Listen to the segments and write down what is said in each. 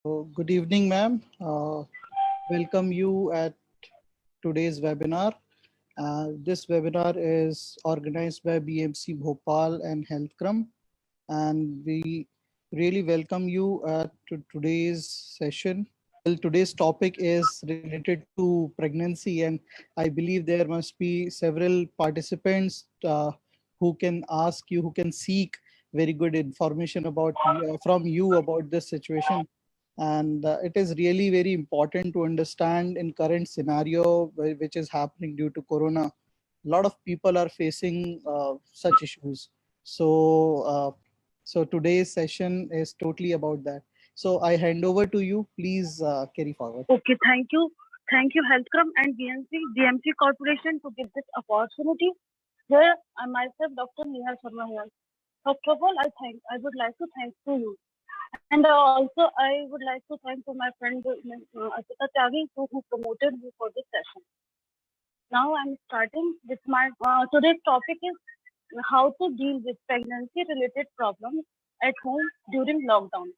Good evening, ma'am. Welcome you at today's webinar. This webinar is organized by BMC Bhopal and HealthCrum, and we really welcome you to today's session. Well, today's topic is related to pregnancy, and I believe there must be several participants who can ask you, who can seek very good information about from you about this situation. And it is really very important to understand in current scenario which is happening due to corona. A lot of people are facing such issues. So today's session is totally about that. So I hand over to you. Please carry forward. Okay, thank you. Thank you, HealthCrum and BMC Corporation to give this opportunity. Here, I myself, Dr. Nihal Sharma here. First of all, I would like to thank to you. And also, I would like to thank to my friend Asita Tyagi who promoted me for this session. Now I'm starting with my, today's topic is how to deal with pregnancy related problems at home during lockdown.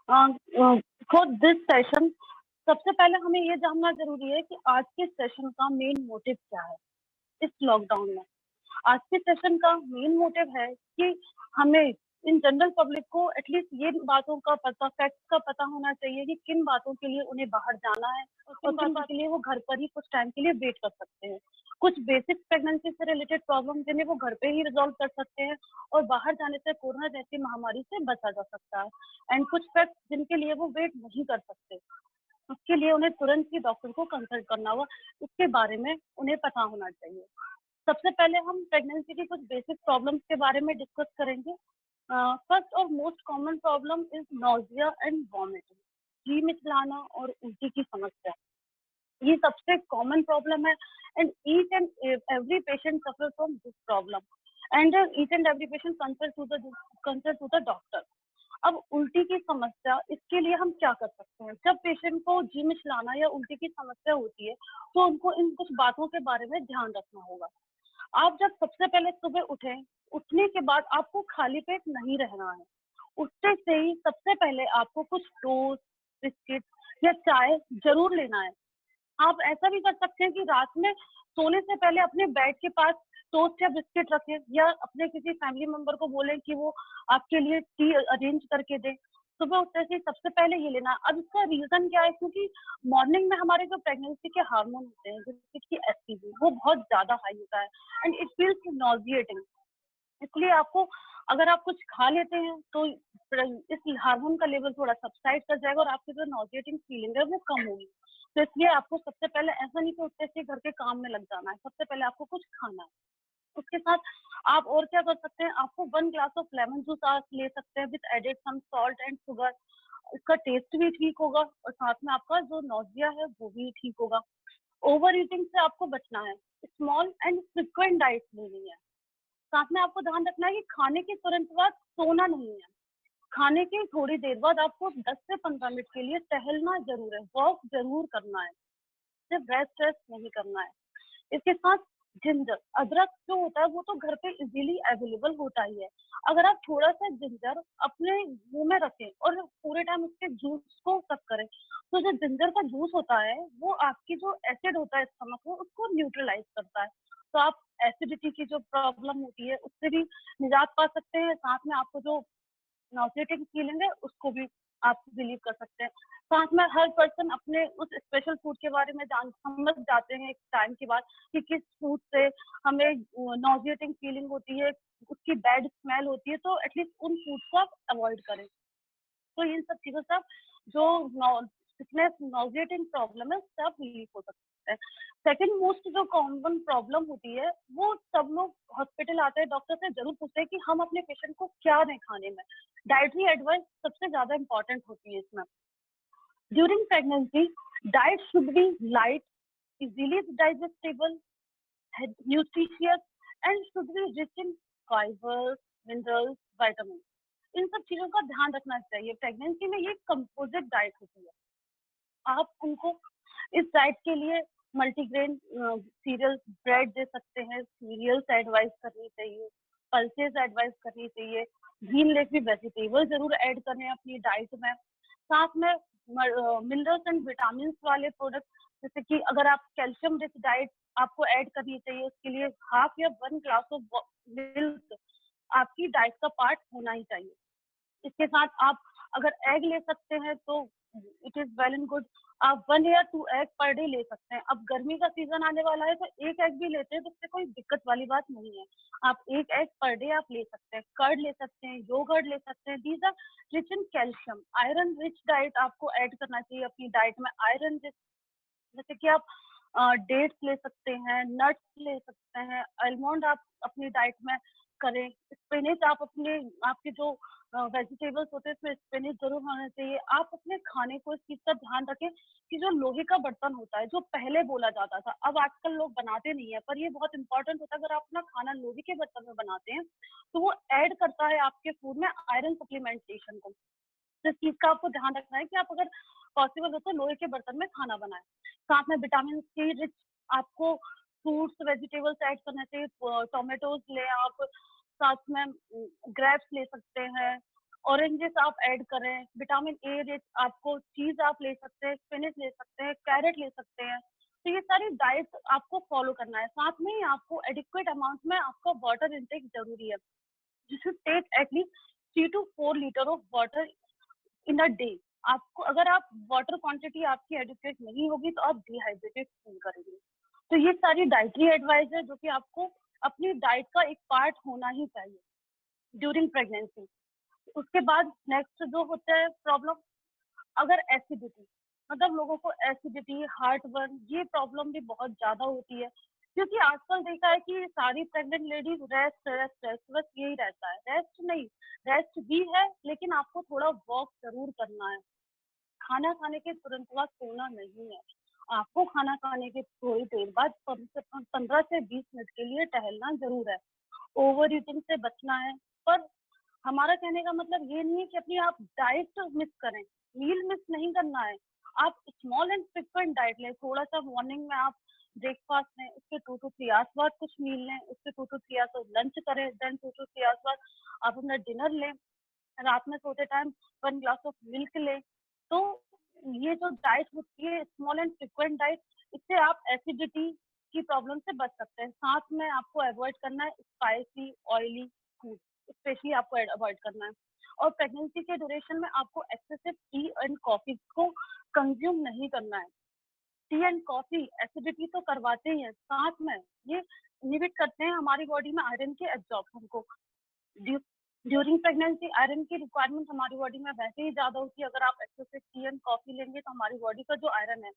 For this session, सबसे पहले हमें ये जानना जरूरी है कि आज के सेशन का मेन मोटिव क्या है इस लॉकडाउन में। आज के सेशन का मेन मोटिव है कि हमें इन जनरल पब्लिक को एटलीस्ट ये बातों का पता, फैक्ट्स का पता होना चाहिए कि किन बातों के लिए उन्हें बाहर जाना है और किन बातों के लिए वो घर पर ही कुछ टाइम के लिए वेट कर सकते हैं। कुछ बेसिक प्रेगनेंसी से रिलेटेड प्रॉब्लम जिन्हें वो घर पे ही रिजॉल्व कर सकते हैं और बाहर जाने से कोरोना जैसी महामारी से बचा जा सकता है। एंड कुछ फैक्ट्स जिनके लिए वो वेट नहीं कर सकते, उसके लिए उन्हें तुरंत ही डॉक्टर को कंसल्ट करना होगा, उसके बारे में उन्हें पता होना चाहिए। सबसे पहले हम प्रेगनेंसी की कुछ बेसिक प्रॉब्लम्स के बारे में डिस्कस करेंगे। फर्स्ट और most common problem is nausea and vomiting, जी मिचलाना और उल्टी की समस्या। ये सबसे कॉमन प्रॉब्लम है and each and every patient suffer from this problem and each and every patient consult to the doctor. अब उल्टी की समस्या, इसके लिए हम क्या कर सकते हैं? जब पेशेंट को जी मिचलाना या उल्टी की समस्या होती है तो उनको इन कुछ बातों के बारे में ध्यान रखना होगा। आप जब सबसे पहले सुबह उठे, उठने के बाद आपको खाली पेट नहीं रहना है। उठते से ही सबसे पहले आपको कुछ टोस्ट, बिस्किट या चाय जरूर लेना है। आप ऐसा भी कर सकते हैं कि रात में सोने से पहले अपने बेड के पास टोस्ट या बिस्किट रखें या अपने किसी फैमिली मेंबर को बोलें कि वो आपके लिए टी अरेंज करके दे। सुबह उठते से सबसे पहले ये लेना। अब इसका रीजन क्या है? क्योंकि मॉर्निंग में हमारे जो प्रेगनेंसी के हार्मोन होते हैं जैसे कि एस्ट्रोजन, वो बहुत ज्यादा हाई होता है एंड इट फील्स नॉजिएटिंग। इसलिए आपको, अगर आप कुछ खा लेते हैं तो इस हार्मोन का लेवल थोड़ा सबसाइड कर जाएगा और आपकी जो नॉजिएटिंग फीलिंग है वो कम होगी। तो इसलिए आपको सबसे पहले ऐसा नहीं कि उठते से घर के काम में लग जाना है, सबसे पहले आपको कुछ खाना है। उसके साथ आप और क्या कर सकते हैं? आपको 1 ग्लास ऑफ लेमन जूस आप ले सकते हैं with added some salt and sugar. इसका टेस्ट भी ठीक होगा और साथ में आपका जो नॉजिया है वो भी ठीक होगा। ओवर ईटिंग से आपको बचना है, स्मॉल एंड फ्रिक्वेंट डाइट लेनी है। साथ में आपको ध्यान रखना है कि खाने के तुरंत बाद सोना नहीं है। खाने के थोड़ी देर बाद आपको 10 से 15 मिनट के लिए टहलना जरूर है, वॉक जरूर करना है, सिर्फ रेस्ट नहीं करना है। इसके साथ जिंजर, अदरक जो होता है वो तो घर पे इजीली अवेलेबल होता ही है। अगर आप थोड़ा सा जिंजर अपने मुंह में रखें और पूरे टाइम उसके जूस को सक करें तो जो जिंजर का जूस होता है वो आपकी जो एसिड होता है स्टमक में उसको न्यूट्रलाइज करता है। तो आप एसिडिटी की जो प्रॉब्लम होती है उससे भी निजात पा सकते हैं। साथ में आपको जो नॉसिएटिंग फीलिंग है उसको भी आप रिलीव कर सकते हैं। साथ में हर पर्सन अपने उस स्पेशल फूड के बारे में समझ जाते हैं एक टाइम के बाद कि किस फूड से हमें नॉसिएटिंग फीलिंग होती है, उसकी बैड स्मेल होती है, तो एटलीस्ट उन फूड को आप अवॉइड करें। तो इन सब चीजों से जो सिकनेस, नॉसिएटिंग प्रॉब्लम है सब रिलीफ हो सकता है। सेकेंड मोस्ट जो कॉमन प्रॉब्लम होती है वो सब लोग हॉस्पिटल आते हैं, डॉक्टर से जरूर पूछते हैं कि हम अपने पेशेंट को क्या दें खाने में। डाइटरी एडवाइस सबसे ज्यादा इंपॉर्टेंट होती है इसमें। During pregnancy diet should be light, easily digestible, nutritious and should be rich in fibre, minerals, vitamin. इन सब चीजों का ध्यान रखना चाहिए। प्रेगनेंसी में ये कंपोजिट डाइट होती है। आप उनको इस डाइट के लिए मल्टीग्रेन सीरियल ब्रेड दे सकते हैं, सीरियल्स एडवाइस करनी चाहिए। पल्सेस एडवाइस करनी चाहिए। ग्रीन लीफी वेजिटेबल जरूर ऐड करें अपनी डाइट में। साथ में मिनरल्स एंड विटामिन वाले प्रोडक्ट, जैसे कि अगर आप कैल्शियम रिच डाइट आपको ऐड करनी चाहिए, उसके लिए 1/2 या 1 ग्लास ऑफ मिल्क आपकी डाइट का पार्ट होना ही चाहिए। इसके साथ आप अगर एग ले सकते हैं तो it is well and good. आप 1 या 2 एग पर डे ले सकते हैं। अब गर्मी का सीजन आने वाला है तो एक एग भी लेते हैं तो उससे कोई दिक्कत वाली बात नहीं है। आप एक एग पर डे आप ले सकते हैं। कर्ड ले सकते हैं, योगर्ट ले सकते हैं। These are rich in calcium. Iron rich diet आपको ऐड करना चाहिए अपनी डाइट में। आयरन रिच, जैसे कि आप डेट्स ले सकते हैं, नट्स ले सकते हैं, आलमंड आप अपनी डाइट में करें। स्पिनच आप अपने, आपके जो वेजिटेबल्स होते हैं उसमें स्पिनच जरूर होना चाहिए। आप अपने खाने को इस चीज का ध्यान रखें कि जो लोहे का बर्तन होता है, जो पहले बोला जाता था, अब आजकल लोग बनाते नहीं है, पर ये बहुत इंपॉर्टेंट होता है। अगर आप अपना खाना लोहे के बर्तन में बनाते हैं तो वो ऐड करता है आपके फूड में आयरन सप्लीमेंटेशन को। तो इस चीज का आपको ध्यान रखना है कि आप अगर पॉसिबल हो तो लोहे के बर्तन में खाना बनाएं। साथ में विटामिन सी रिच आपको फ्रूट्स वेजिटेबल्स ऐड करना चाहिए। टोमेटोज ले आप, साथ में ग्रेप्स ले सकते हैं, ऑरेंजेस आप ऐड करें। विटामिन ए रिच आपको चीज आप ले सकते हैं, स्पिनच ले सकते हैं, कैरेट ले सकते हैं। तो ये सारी डाइट आपको फॉलो करना है। साथ में ही आपको एडिक्वेट अमाउंट में आपका वाटर इंटेक जरूरी है। You should take at least 3 to 4 litre of water in a day. आपको अगर आप वाटर क्वांटिटी आपकी एडिक्वेट नहीं होगी तो आप डिहाइड्रेटेड फील करेंगे। तो ये सारी डाइटरी एडवाइस है जो कि आपको अपनी डाइट का एक पार्ट होना ही चाहिए ड्यूरिंग प्रेगनेंसी। उसके बाद नेक्स्ट जो होता है प्रॉब्लम, अगर एसिडिटी, मतलब लोगों को एसिडिटी, हार्ट बर्न, ये प्रॉब्लम भी बहुत ज्यादा होती है। क्योंकि आजकल देखा है कि सारी pregnant ladies rest rest rest, बस यही रहता है। रेस्ट नहीं, रेस्ट भी है लेकिन आपको थोड़ा वॉक जरूर करना है। खाना खाने के तुरंत बाद सोना नहीं है। आपको खाना खाने के थोड़ी देर बाद कम से कम 15 से 20 मिनट के लिए टहलना जरूर है। ओवर ईटिंग से बचना है। पर हमारा कहने का मतलब ये नहीं है कि अपनी आप डाइट मिस करें, मील मिस नहीं करना है। आप स्मॉल एंड फ्रिक्वेंट डाइट लें। थोड़ा सा मॉर्निंग में आप ब्रेकफास्ट लें, उसके 2 to 3 आवर्स बाद कुछ मील लें, उसके 2 to 3 आवर्स बाद लंच करें, देन 2 to 3 आवर्स बाद आप अपना डिनर लें। रात में सोते टाइम 1 ग्लास ऑफ मिल्क लें। तो ये जो डाइट होती है स्मॉल एंड फ्रिक्वेंट डाइट, इससे आप एसिडिटी की प्रॉब्लम से बच सकते हैं। साथ में आपको अवॉइड करना है स्पाइसी ऑयली फूड, स्पेशली आपको अवॉइड करना है। और प्रेगनेंसी के ड्यूरेशन में आपको एक्सेसिव टी एंड कॉफी को कंज्यूम नहीं करना है। टी एंड कॉफी एसिडिटी तो करवाते ही है, साथ में ये इनहिबिट करते हैं हमारी बॉडी में आयरन के एब्जॉर्प्शन को। ड्यूरिंग प्रेगनेंसी आयरन की रिक्वायरमेंट हमारी बॉडी में वैसे ही ज्यादा होती है। अगर आप एक्सेसिव टी एंड कॉफी लेंगे तो हमारी बॉडी का जो आयरन है,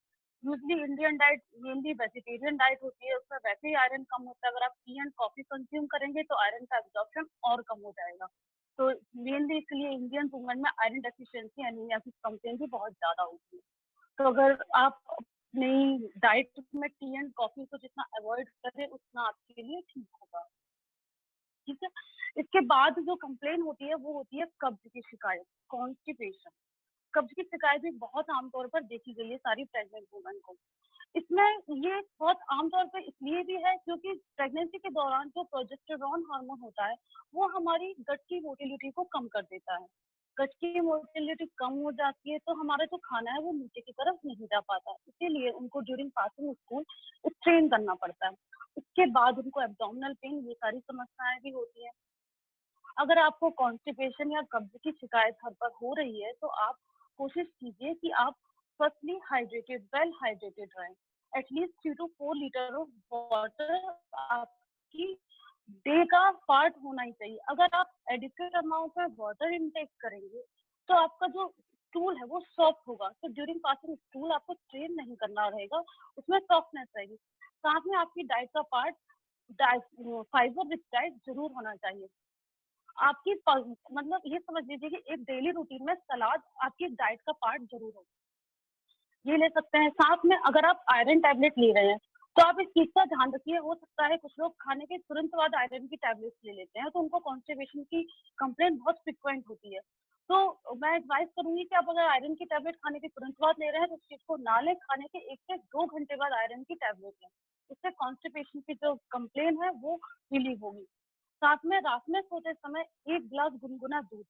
usually Indian diet mainly vegetarian diet होती है, उसमें वैसे ही आयरन कम होता है। अगर आप टी एंड कॉफी कंज्यूम करेंगे तो आयरन का एब्जॉर्प्शन और कम हो जाएगा। तो मेनली इसलिए इंडियन वुमेन में आयरन डेफिशिएंसी एनीमिया की कंप्लेन भी बहुत ज्यादा होती है। तो अगर आप अपनी डाइट में टी एंड कॉफी को जितना अवॉइड करें उतना आपके लिए ठीक होगा। ठीक है। इसके बाद जो कंप्लेन होती है वो होती है कब्ज की शिकायत, कॉन्स्टिपेशन। कब्ज की शिकायत भी बहुत आमतौर पर देखी गई है सारी प्रेग्नेंट वुमेन को। इसमें ये बहुत आमतौर पर इसलिए भी है क्योंकि प्रेगनेंसी के दौरान जो प्रोजेस्टेरॉन हार्मोन होता है वो हमारी गट की मोटिलिटी को कम कर देता है। गट की मोटिलिटी कम हो जाती है तो हमारा जो खाना है वो नीचे की तरफ नहीं जा पाता, इसीलिए उनको ड्यूरिंग पासिंग स्कूल स्ट्रेन करना पड़ता है। उसके बाद उनको एब्डोमिनल पेन, ये सारी समस्याएं भी होती है। अगर आपको कॉन्स्टिपेशन या कब्ज की शिकायत हर बार हो रही है तो आप कोशिश कीजिए कि आप फर्स्टली हाइड्रेटेड, वेल हाइड्रेटेड रहें। At least 3 to 4 litre of water आपकी डे का पार्ट होना ही चाहिए। अगर आप एडिक्वेट अमाउंट में वाटर इनटेक करेंगे तो आपका जो स्टूल है वो सॉफ्ट होगा। तो ड्यूरिंग पासिंग स्टूल आपको स्ट्रेन नहीं करना रहेगा, उसमें सॉफ्टनेस रहेगी। साथ में आपकी डाइट का पार्ट फाइबर रिच डाइट जरूर होना चाहिए। आपकी मतलब ये समझ लीजिए कि एक डेली रूटीन में सलाद आपकी डाइट का पार्ट जरूर हो, ये ले सकते हैं। साथ में अगर आप आयरन टैबलेट ले रहे हैं तो आप इस चीज का ध्यान रखिए। हो सकता है कुछ लोग खाने के तुरंत बाद आयरन की टैबलेट्स ले लेते हैं तो उनको कॉन्स्टिपेशन की कंप्लेंट बहुत फ्रिक्वेंट होती है। तो मैं एडवाइस करूंगी कि आप अगर आयरन की टैबलेट खाने के तुरंत बाद ले रहे हैं तो उस चीज को ना लें, खाने के 1 से 2 घंटे बाद आयरन की टैबलेट लें। इससे कॉन्स्टिपेशन की जो कंप्लेन है वो रिलीव होगी। साथ में रात में सोते समय 1 गिलास गुनगुना दूध,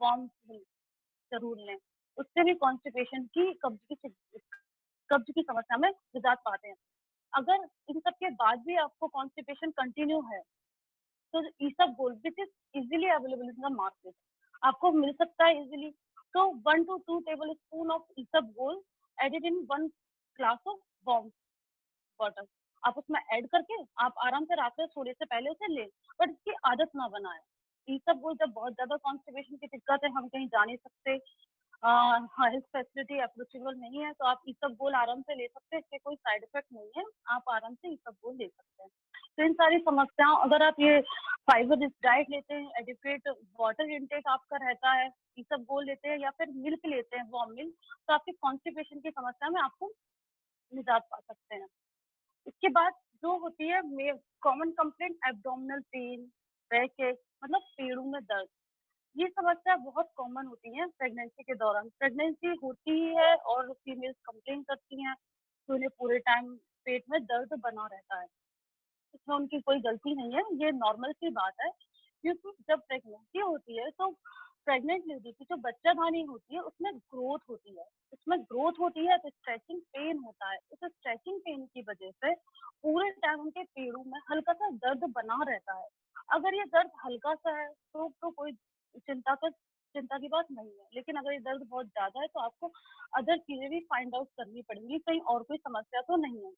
वार्म मिल्क जरूर लें। उससे भी कॉन्स्टिपेशन की कब्ज की समस्या में निजात पाते हैं। अगर इन सब के बाद भी आपको कॉन्स्टिपेशन कंटिन्यू है, तो isabgol which is easily available in the market, आपको मिल सकता है इजीली। तो 1 to 2 tablespoon of isabgol added in 1 glass of warm water, आप उसमें ऐड करके आप आराम से रात में सोने से पहले उसे लें, बट इसकी आदत ना बनाएं। इसबगोल जब बहुत ज्यादा कॉन्स्टिपेशन की दिक्कत है, हम कहीं जा नहीं सकते, हेल्थ फैसिलिटी अप्रोचेबल नहीं है, तो आप इसबगोल आराम से ले सकते हैं, इसके कोई साइड इफेक्ट नहीं है, आप आराम से इसबगोल ले सकते हैं। तो इन सारी समस्याओं, अगर आप ये फाइबर रिच डाइट लेते हैं, एडिक्वेट वाटर इनटेक आपका रहता है, इसबगोल लेते हैं या फिर मिल्क लेते हैं, वार्म मिल्क, तो आपकी कॉन्स्टिपेशन की समस्या में आपको निजात पा सकते हैं। इसके बाद जो होती है common complaint, abdominal pain, back एक, मतलब पेड़ों में दर्द, ये समस्या बहुत कॉमन होती है प्रेगनेंसी के दौरान। प्रेगनेंसी होती ही है और फीमेल्स कंप्लेन करती हैं कि उन्हें पूरे टाइम पेट में दर्द बना रहता है। इसमें उनकी कोई गलती नहीं है, ये नॉर्मल सी बात है, क्योंकि जब प्रेगनेंसी होती है तो प्रेग्नेंट लेडी की जो बच्चादानी होती है उसमें ग्रोथ होती है, तो स्ट्रेचिंग पेन होता है। उस स्ट्रेचिंग पेन की वजह से पूरे टाइम उनके पेड़ों में हल्का सा दर्द बना रहता है। अगर ये दर्द हल्का सा है तो कोई चिंता की बात नहीं है, लेकिन अगर ये दर्द बहुत ज्यादा है तो आपको अदर चीजें भी फाइंड आउट करनी पड़ेंगी, कहीं और कोई समस्या तो नहीं है।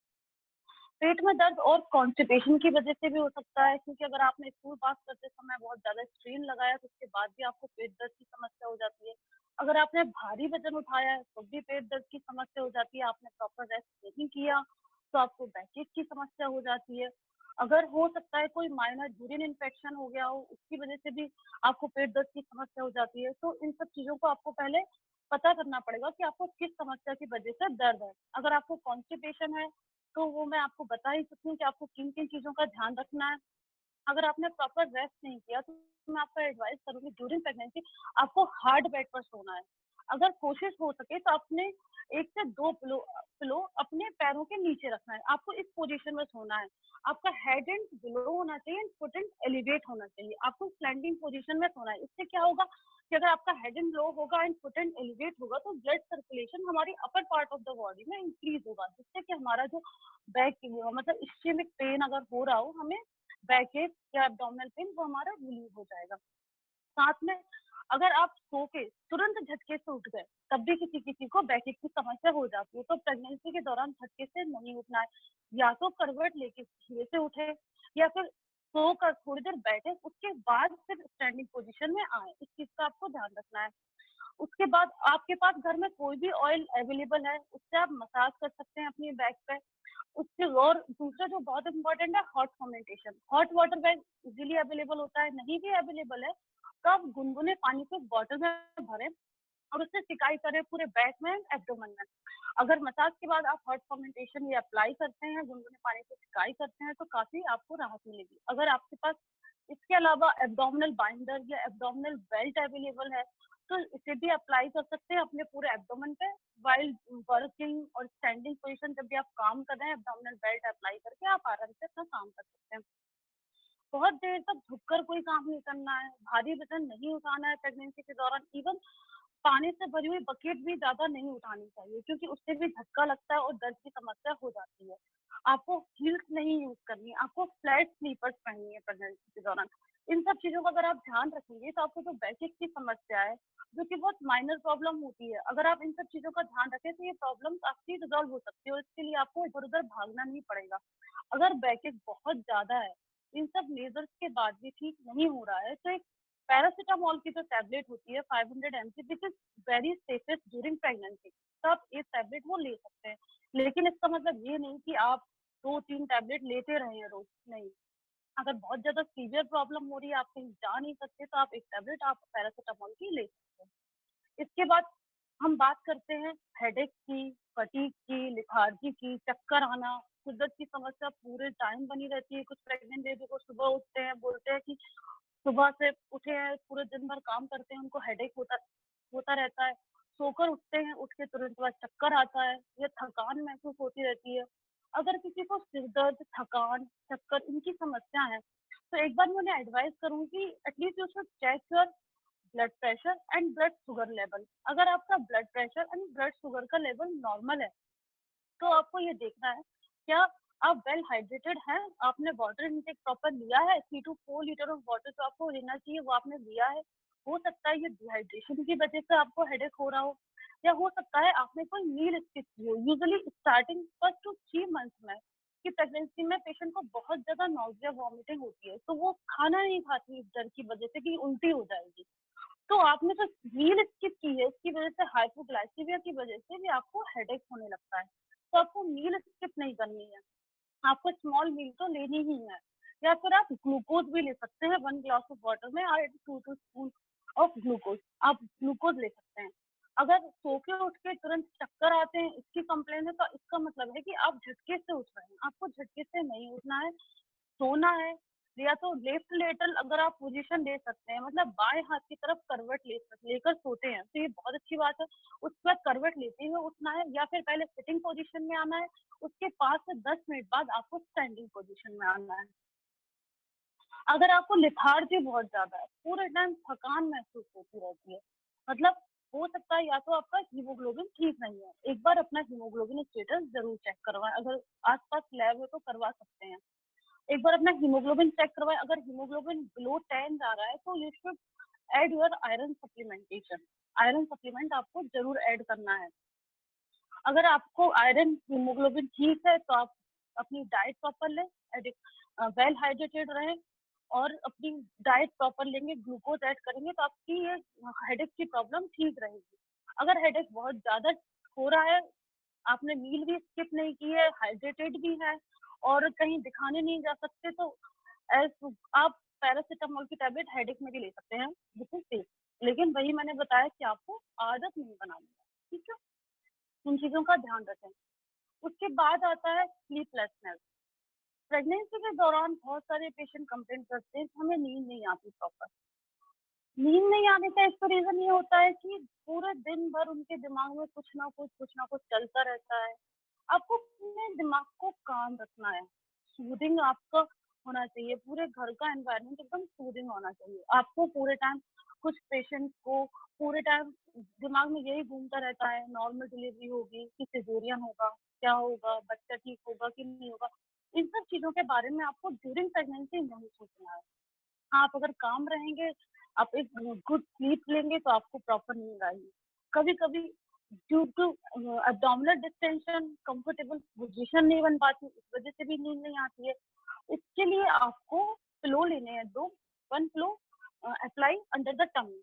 पेट में दर्द और कॉन्स्टिपेशन की वजह से भी हो सकता है, क्योंकि अगर आपने स्कूल पास करते समय बहुत ज्यादा स्ट्रेन लगाया तो उसके बाद भी आपको पेट दर्द की समस्या हो जाती है। अगर आपने भारी वजन उठाया है तो भी पेट दर्द की समस्या हो जाती है। आपने प्रॉपर रेस्ट नहीं किया तो आपको बैकेज की समस्या हो जाती है। अगर हो सकता है कोई माइनर यूरिन इन्फेक्शन हो गया हो, उसकी वजह से भी आपको पेट दर्द की समस्या हो जाती है। तो इन सब चीजों को आपको पहले पता करना पड़ेगा कि आपको किस समस्या की वजह से दर्द है। अगर आपको कॉन्स्टिपेशन है तो वो मैं आपको बता ही सकती हूँ कि आपको किन-किन चीज़ों का ध्यान रखना है। अगर आपने प्रॉपर रेस्ट नहीं किया तो मैं आपको एडवाइस करूँगी ड्यूरिंग प्रेगनेंसी आपको हार्ड बेड पर सोना है। अगर कोशिश हो सके तो आपने 1 से 2 पिलो अपने पैरों के नीचे रखना है। आपको इस पोज़ीशन में सोना है। आपका हेड एंड बिलो होना चाहिए एंड फुट एंड एलिवेट होना चाहिए। आपको स्लैंडिंग पोज़ीशन में सोना है। इससे क्या होगा कि अगर आपका हेड एंड लो होगा एंड फुट एंड एलिवेट होगा तो ब्लड सर्कुलेशन हमारी upper part of the body में इंक्रीज़ होगा, जिससे कि हमारा जो बैक मतलब इस्चेमिक पेन अगर हो रहा हो, हमें बैकएक या एब्डोमिनल पेन वो हमारा रिलीव हो जाएगा। साथ में अगर आप सो के तुरंत झटके से उठ गए, तब भी किसी-किसी को बैकएक की समस्या हो जाती है। तो प्रेगनेंसी के दौरान झटके से नहीं उठना है। या तो करवट लेके धीरे से उठे या फिर सोकर थोड़ी देर बैठे, उसके बाद फिर स्टैंडिंग पोज़ीशन में आएँ। इस चीज़ का आपको ध्यान रखना है। उसके बाद आपके पास घर में कोई भी ऑयल अवेलेबल है, उससे आप मसाज कर सकते हैं अपनी बैक पे। उससे और दूसरा जो बहुत इम्पोर्टेंट है, hot fermentation. Hot water bag easily available होता है, नहीं भी अवेलेबल है तो आप गुनगुने पानी को बॉटल में भरें और उससे सिकाई करें पूरे बैक में, एब्डोमेन में। अगर मसाज के बाद आप हॉट फर्मेंटेशन ये अप्लाई करते हैं, गुनगुने पानी से सिकाई करते हैं, तो काफी आपको राहत मिलेगी। अगर आपके पास इसके अलावा एब्डोमिनल बाइंडर या एब्डोमिनल बेल्ट अवेलेबल है तो इसे भी अप्लाई कर सकते हैं अपने पूरे एब्डोमेन पे। वाइल वर्किंग और स्टैंडिंग पोजीशन जब भी आप काम कर रहे हैं, एब्डोमिनल बेल्ट अप्लाई करके आप आराम से अपना काम कर सकते हैं। बहुत देर तक झुककर कोई काम नहीं करना है, भारी वजन नहीं उठाना है प्रेगनेंसी के दौरान। इवन पानी से भरी हुई बकेट भी ज़्यादा नहीं उठानी चाहिए, क्योंकि उससे भी धक्का लगता है और दर्द की समस्या हो जाती है। आपको हील्स नहीं यूज़ करनी है, आपको फ्लैट स्लीपर्स पहननी है प्रेगनेंसी के दौरान। इन सब चीज़ों का अगर आप ध्यान रखेंगे तो आपको जो बैकएक की समस्या है, जो कि बहुत माइनर प्रॉब्लम होती है, अगर आप इन सब चीज़ों का ध्यान रखें तो ये प्रॉब्लम काफ़ी रिज़ॉल्व हो सकती है और इसके लिए आपको इधर-उधर भागना नहीं पड़ेगा। अगर बैकएक बहुत ज़्यादा है, इन सब मेजर्स के बाद भी ठीक नहीं हो रहा है, तो एक पैरासिटामॉल की जो टैबलेट होती है 500 MG which is very safest during pregnancy, तो आप एक टैबलेट वो ले सकते हैं। लेकिन इसका मतलब ये नहीं कि आप 2-3 टैबलेट लेते रहें रोज, नहीं। अगर बहुत ज्यादा सीवियर प्रॉब्लम हो रही है, आप कहीं जा नहीं सकते, तो आप एक टैबलेट आप पैरासिटामॉल की ले सकते हैं। इसके बाद हम बात करते हैं हेडेक की, फटीग की, लिथार्जी की, चक्कर आना, शिद्दत की समस्या पूरे टाइम बनी रहती है। कुछ प्रेग्नेंट लेडी को सुबह उठते हैं, बोलते हैं कि सुबह से उठे हैं, पूरे दिन भर काम करते हैं, उनको हेडेक होता होता रहता है। सोकर उठते हैं, उठ के तुरंत बाद चक्कर आता है या थकान महसूस होती रहती है। अगर किसी को सिर दर्द, थकान, चक्कर इनकी समस्या है, तो एक बार मैं उन्हें एडवाइस करूंगी at least you should check your blood pressure and blood sugar level. अगर आपका blood pressure and blood sugar का लेवल नॉर्मल है तो आपको ये देखना है क्या आप वेल हाइड्रेटेड हैं, आपने वाटर इनटेक प्रॉपर लिया है, 3 to 4 लीटर ऑफ वाटर जो आपको लेना चाहिए वो आपने लिया है। हो सकता है ये डिहाइड्रेशन की वजह से आपको हेडेक हो रहा हो, या हो सकता है आपने कोई मील स्किप की हो। यूजुअली स्टार्टिंग 1 to 3 मंथ में कि प्रेगनेंसी में पेशेंट को बहुत ज्यादा नॉजिया वॉमिटिंग होती है, तो वो खाना नहीं खाती इस डर की वजह से कि उल्टी हो जाएगी। तो आपने जो मील स्किप की है इसकी वजह से हाइपोग्लाइसीमिया की वजह से भी आपको हेडेक होने लगता है। तो आपको मील स्किप नहीं करनी है, आपको स्मॉल मील तो लेनी ही है। या फिर आप ग्लूकोज भी ले सकते हैं, 1 ग्लास ऑफ वाटर में और 2 स्पून ऑफ ग्लूकोज आप ग्लूकोज ले सकते हैं। अगर सो के उठ के तुरंत चक्कर आते हैं इसकी कंप्लेन है तो इसका मतलब है कि आप झटके से उठ रहे हैं, आपको झटके से नहीं उठना है, सोना है। या तो लेफ्ट लेटरल अगर आप पोजीशन ले सकते हैं, मतलब बाएं हाथ की तरफ करवट लेकर सोते हैं तो ये बहुत अच्छी बात है। उसके बाद करवट लेते हुए उठना है, या फिर पहले सिटिंग पोजीशन में आना है, उसके 5 से 10 मिनट बाद आपको स्टैंडिंग पोजीशन में आना है। अगर आपको लिथार्जी बहुत ज्यादा है, पूरे टाइम थकान महसूस होती रहती है, मतलब हो सकता है या तो आपका हीमोग्लोबिन ठीक नहीं है, एक बार अपना हीमोग्लोबिन स्टेटस जरूर चेक करवाएं। अगर आसपास लैब है तो करवा सकते हैं। एक बार अपना हीमोग्लोबिन चेक करवाएं, अगर हीमोग्लोबिन बिलो 10 जा रहा है तो you should add your iron supplementation. Iron supplement आपको जरूर ऐड करना है। अगर आपको आयरन हीमोग्लोबिन ठीक है तो आप अपनी डाइट प्रॉपर लें, वेल हाइड्रेटेड रहें और अपनी डाइट प्रॉपर लेंगे, ग्लूकोज ऐड करेंगे तो आपकी ये हेडेक की प्रॉब्लम ठीक रहेगी। अगर हेडेक बहुत ज्यादा हो रहा है, आपने मील भी स्किप नहीं की है, हाइड्रेटेड भी है और कहीं दिखाने नहीं जा सकते, तो आप पैरासीटामोल की टैबलेट हेडेक में भी ले सकते हैं, विच इज सेफ। लेकिन वही मैंने बताया कि आपको आदत नहीं बनानी है, ठीक है। इन चीजों का ध्यान रखें। उसके बाद आता है स्लीपलेसनेस। प्रेगनेंसी के दौरान बहुत सारे पेशेंट कंप्लेंट करते हैं कि हमें नींद नहीं आती प्रॉपर। नींद नहीं आने का इसका रीजन ये होता है कि पूरे दिन भर उनके दिमाग में कुछ ना कुछ चलता रहता है। आपको अपने दिमाग को काम रखना है, सूदिंग आपका होना चाहिए, पूरे घर का एनवायरनमेंट एकदम सूदिंग होना चाहिए। आपको पूरे टाइम कुछ पेशेंट्स को पूरे टाइम दिमाग में यही घूमता रहता है, नॉर्मल डिलीवरी होगी कि सिजेरियन होगा, क्या होगा, बच्चा ठीक होगा कि नहीं होगा। इन सब चीजों के बारे में आपको ड्यूरिंग प्रेगनेंसी नहीं सोचना है। हाँ, आप अगर काम रहेंगे, आप एक गुड स्लीप लेंगे तो आपको प्रॉपर नींद आएगी। कभी कभी due to abdominal distension comfortable position नहीं बन पाती, इस वजह से भी नींद नहीं आती है। इसके लिए आपको फ्लो लेने हैं दो, 1 flow apply under the tongue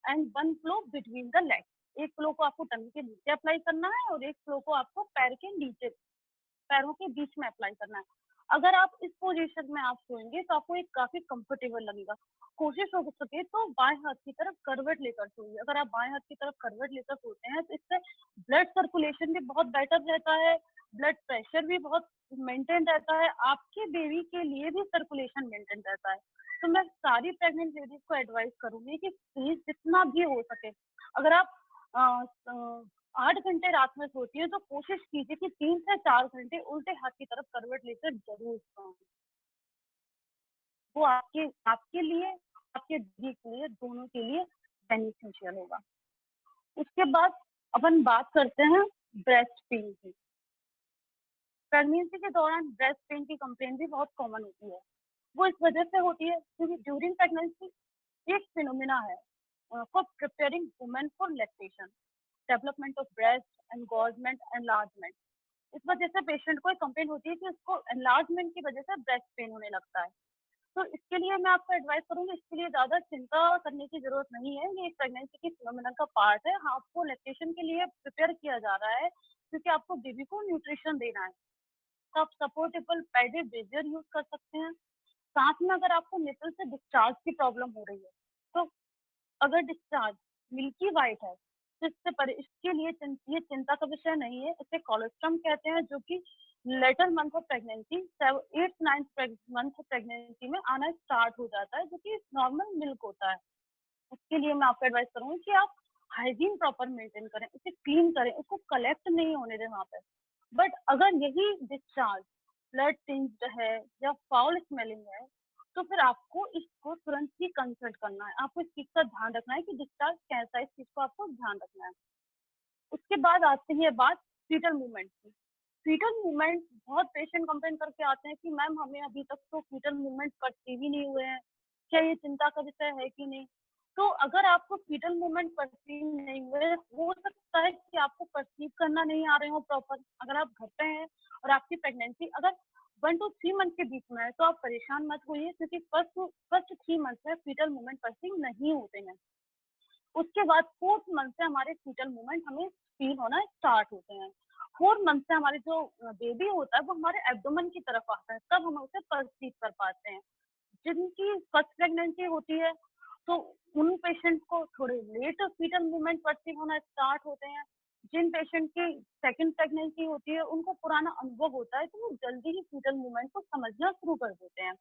and 1 flow between the leg. एक फ्लो को आपको टंग के नीचे अप्लाई करना है और एक फ्लो को आपको पैर के नीचे, पैरों के बीच में अप्लाई करना है। अगर आप इस पोजीशन में आप सोएंगे तो आपको एक काफी कंफर्टेबल लगेगा। कोशिश हो सके तो बाएं हाथ की तरफ करवट लेकर सोइए। अगर आप बाएं हाथ की तरफ करवट लेकर सोते हैं तो इससे ब्लड सर्कुलेशन भी बहुत बेटर रहता है, ब्लड प्रेशर भी बहुत मेंटेन रहता है, आपके बेबी के लिए भी सर्कुलेशन मेंटेन रहता है। तो मैं सारी प्रेग्नेंट लेडीज को एडवाइस करूंगी कि प्लीज जितना भी हो सके, अगर आप 8 घंटे रात में सोती है तो कोशिश कीजिए कि 3 से 4 घंटे उल्टे हाथ की तरफ करवट लेकर जरूर सोएं। वो आपके आपके लिए, आपके बेबी के लिए, दोनों के लिए बेनिफिशियल होगा। उसके बाद अपन बात करते हैं ब्रेस्ट पेन की। प्रेगनेंसी के दौरान ब्रेस्ट पेन की कंप्लेन भी बहुत कॉमन होती है। वो इस वजह से होती है क्योंकि ड्यूरिंग प्रेगनेंसी एक फिनोमिना है for preparing women for lactation, development of breast, engorgement, enlargement. इस वजह से पेशेंट को एक कंप्लेन होती है कि उसको एनलार्जमेंट की वजह से ब्रेस्ट पेन होने लगता है। तो इसके लिए मैं आपको एडवाइस करूंगी, इसके लिए ज्यादा चिंता करने की जरूरत नहीं है, ये एक प्रेगनेंसी की फिनोमिना का पार्ट है। हाँ, आपको लैक्टेशन के लिए प्रिपेयर किया जा रहा है क्योंकि आपको बेबी को न्यूट्रिशन देना है, तो आप सपोर्टेबल पैडेड ब्रेजियर यूज कर सकते हैं। साथ में अगर आपको निपल से डिस्चार्ज की प्रॉब्लम हो रही है तो अगर डिस्चार्ज मिल्की वाइट है तो इसके लिए ये चिंता का विषय नहीं है। इसे कोलोस्ट्रम कहते हैं, जो कि later month of pregnancy 8th-9th month of pregnancy में आना स्टार्ट हो जाता है, जो कि नॉर्मल मिल्क होता है। उसके लिए मैं आपको एडवाइस करूंगी कि आप हाइजीन प्रॉपर मेंटेन करें, उसे क्लीन करें, उसको कलेक्ट नहीं होने दें वहां पे। बट अगर यही डिस्चार्ज ब्लड टिंज्ड है या फाउल स्मेलिंग है तो फिर आपको इसको तुरंत ही कंसल्ट करना है। आपको इस चीज का ध्यान रखना है कि डिस्चार्ज कैसा है, इस चीज को आपको ध्यान रखना है। उसके बाद आती है बात फीटल मूवमेंट की। फीटल मूवमेंट बहुत पेशेंट कंप्लेन करके आते हैं कि मैम हमें अभी तक तो फीटल मूवमेंट परसीव ही नहीं हुए हैं, क्या ये चिंता का विषय है कि नहीं। तो अगर आपको फीटल मूवमेंट परसीव नहीं हुए, हो सकता है कि आपको परसीव करना नहीं आ रहे हो प्रॉपर। अगर आप घर पे हैं और आपकी प्रेगनेंसी अगर 1 to 3 मंथ के बीच में है तो आप परेशान मत होइए, क्योंकि फर्स्ट 3 मंथ में फीटल मूवमेंट परसीव नहीं होते हैं। उसके बाद 4th मंथ से हमारे फीटल मूवमेंट हमें फील होना स्टार्ट होते हैं। 4th मंथ से हमारे जो बेबी होता है वो हमारे एब्डोमेन की तरफ आता है, तब हम उसे परसीव कर पाते हैं। जिनकी फर्स्ट प्रेगनेंसी होती है तो उन पेशेंट को थोड़े लेट फीटल मूवमेंट परसीव होना स्टार्ट होते हैं। जिन पेशेंट की सेकंड प्रेगनेंसी होती है उनको पुराना अनुभव होता है तो वो जल्दी ही फीटल मूवमेंट को समझना शुरू कर देते हैं।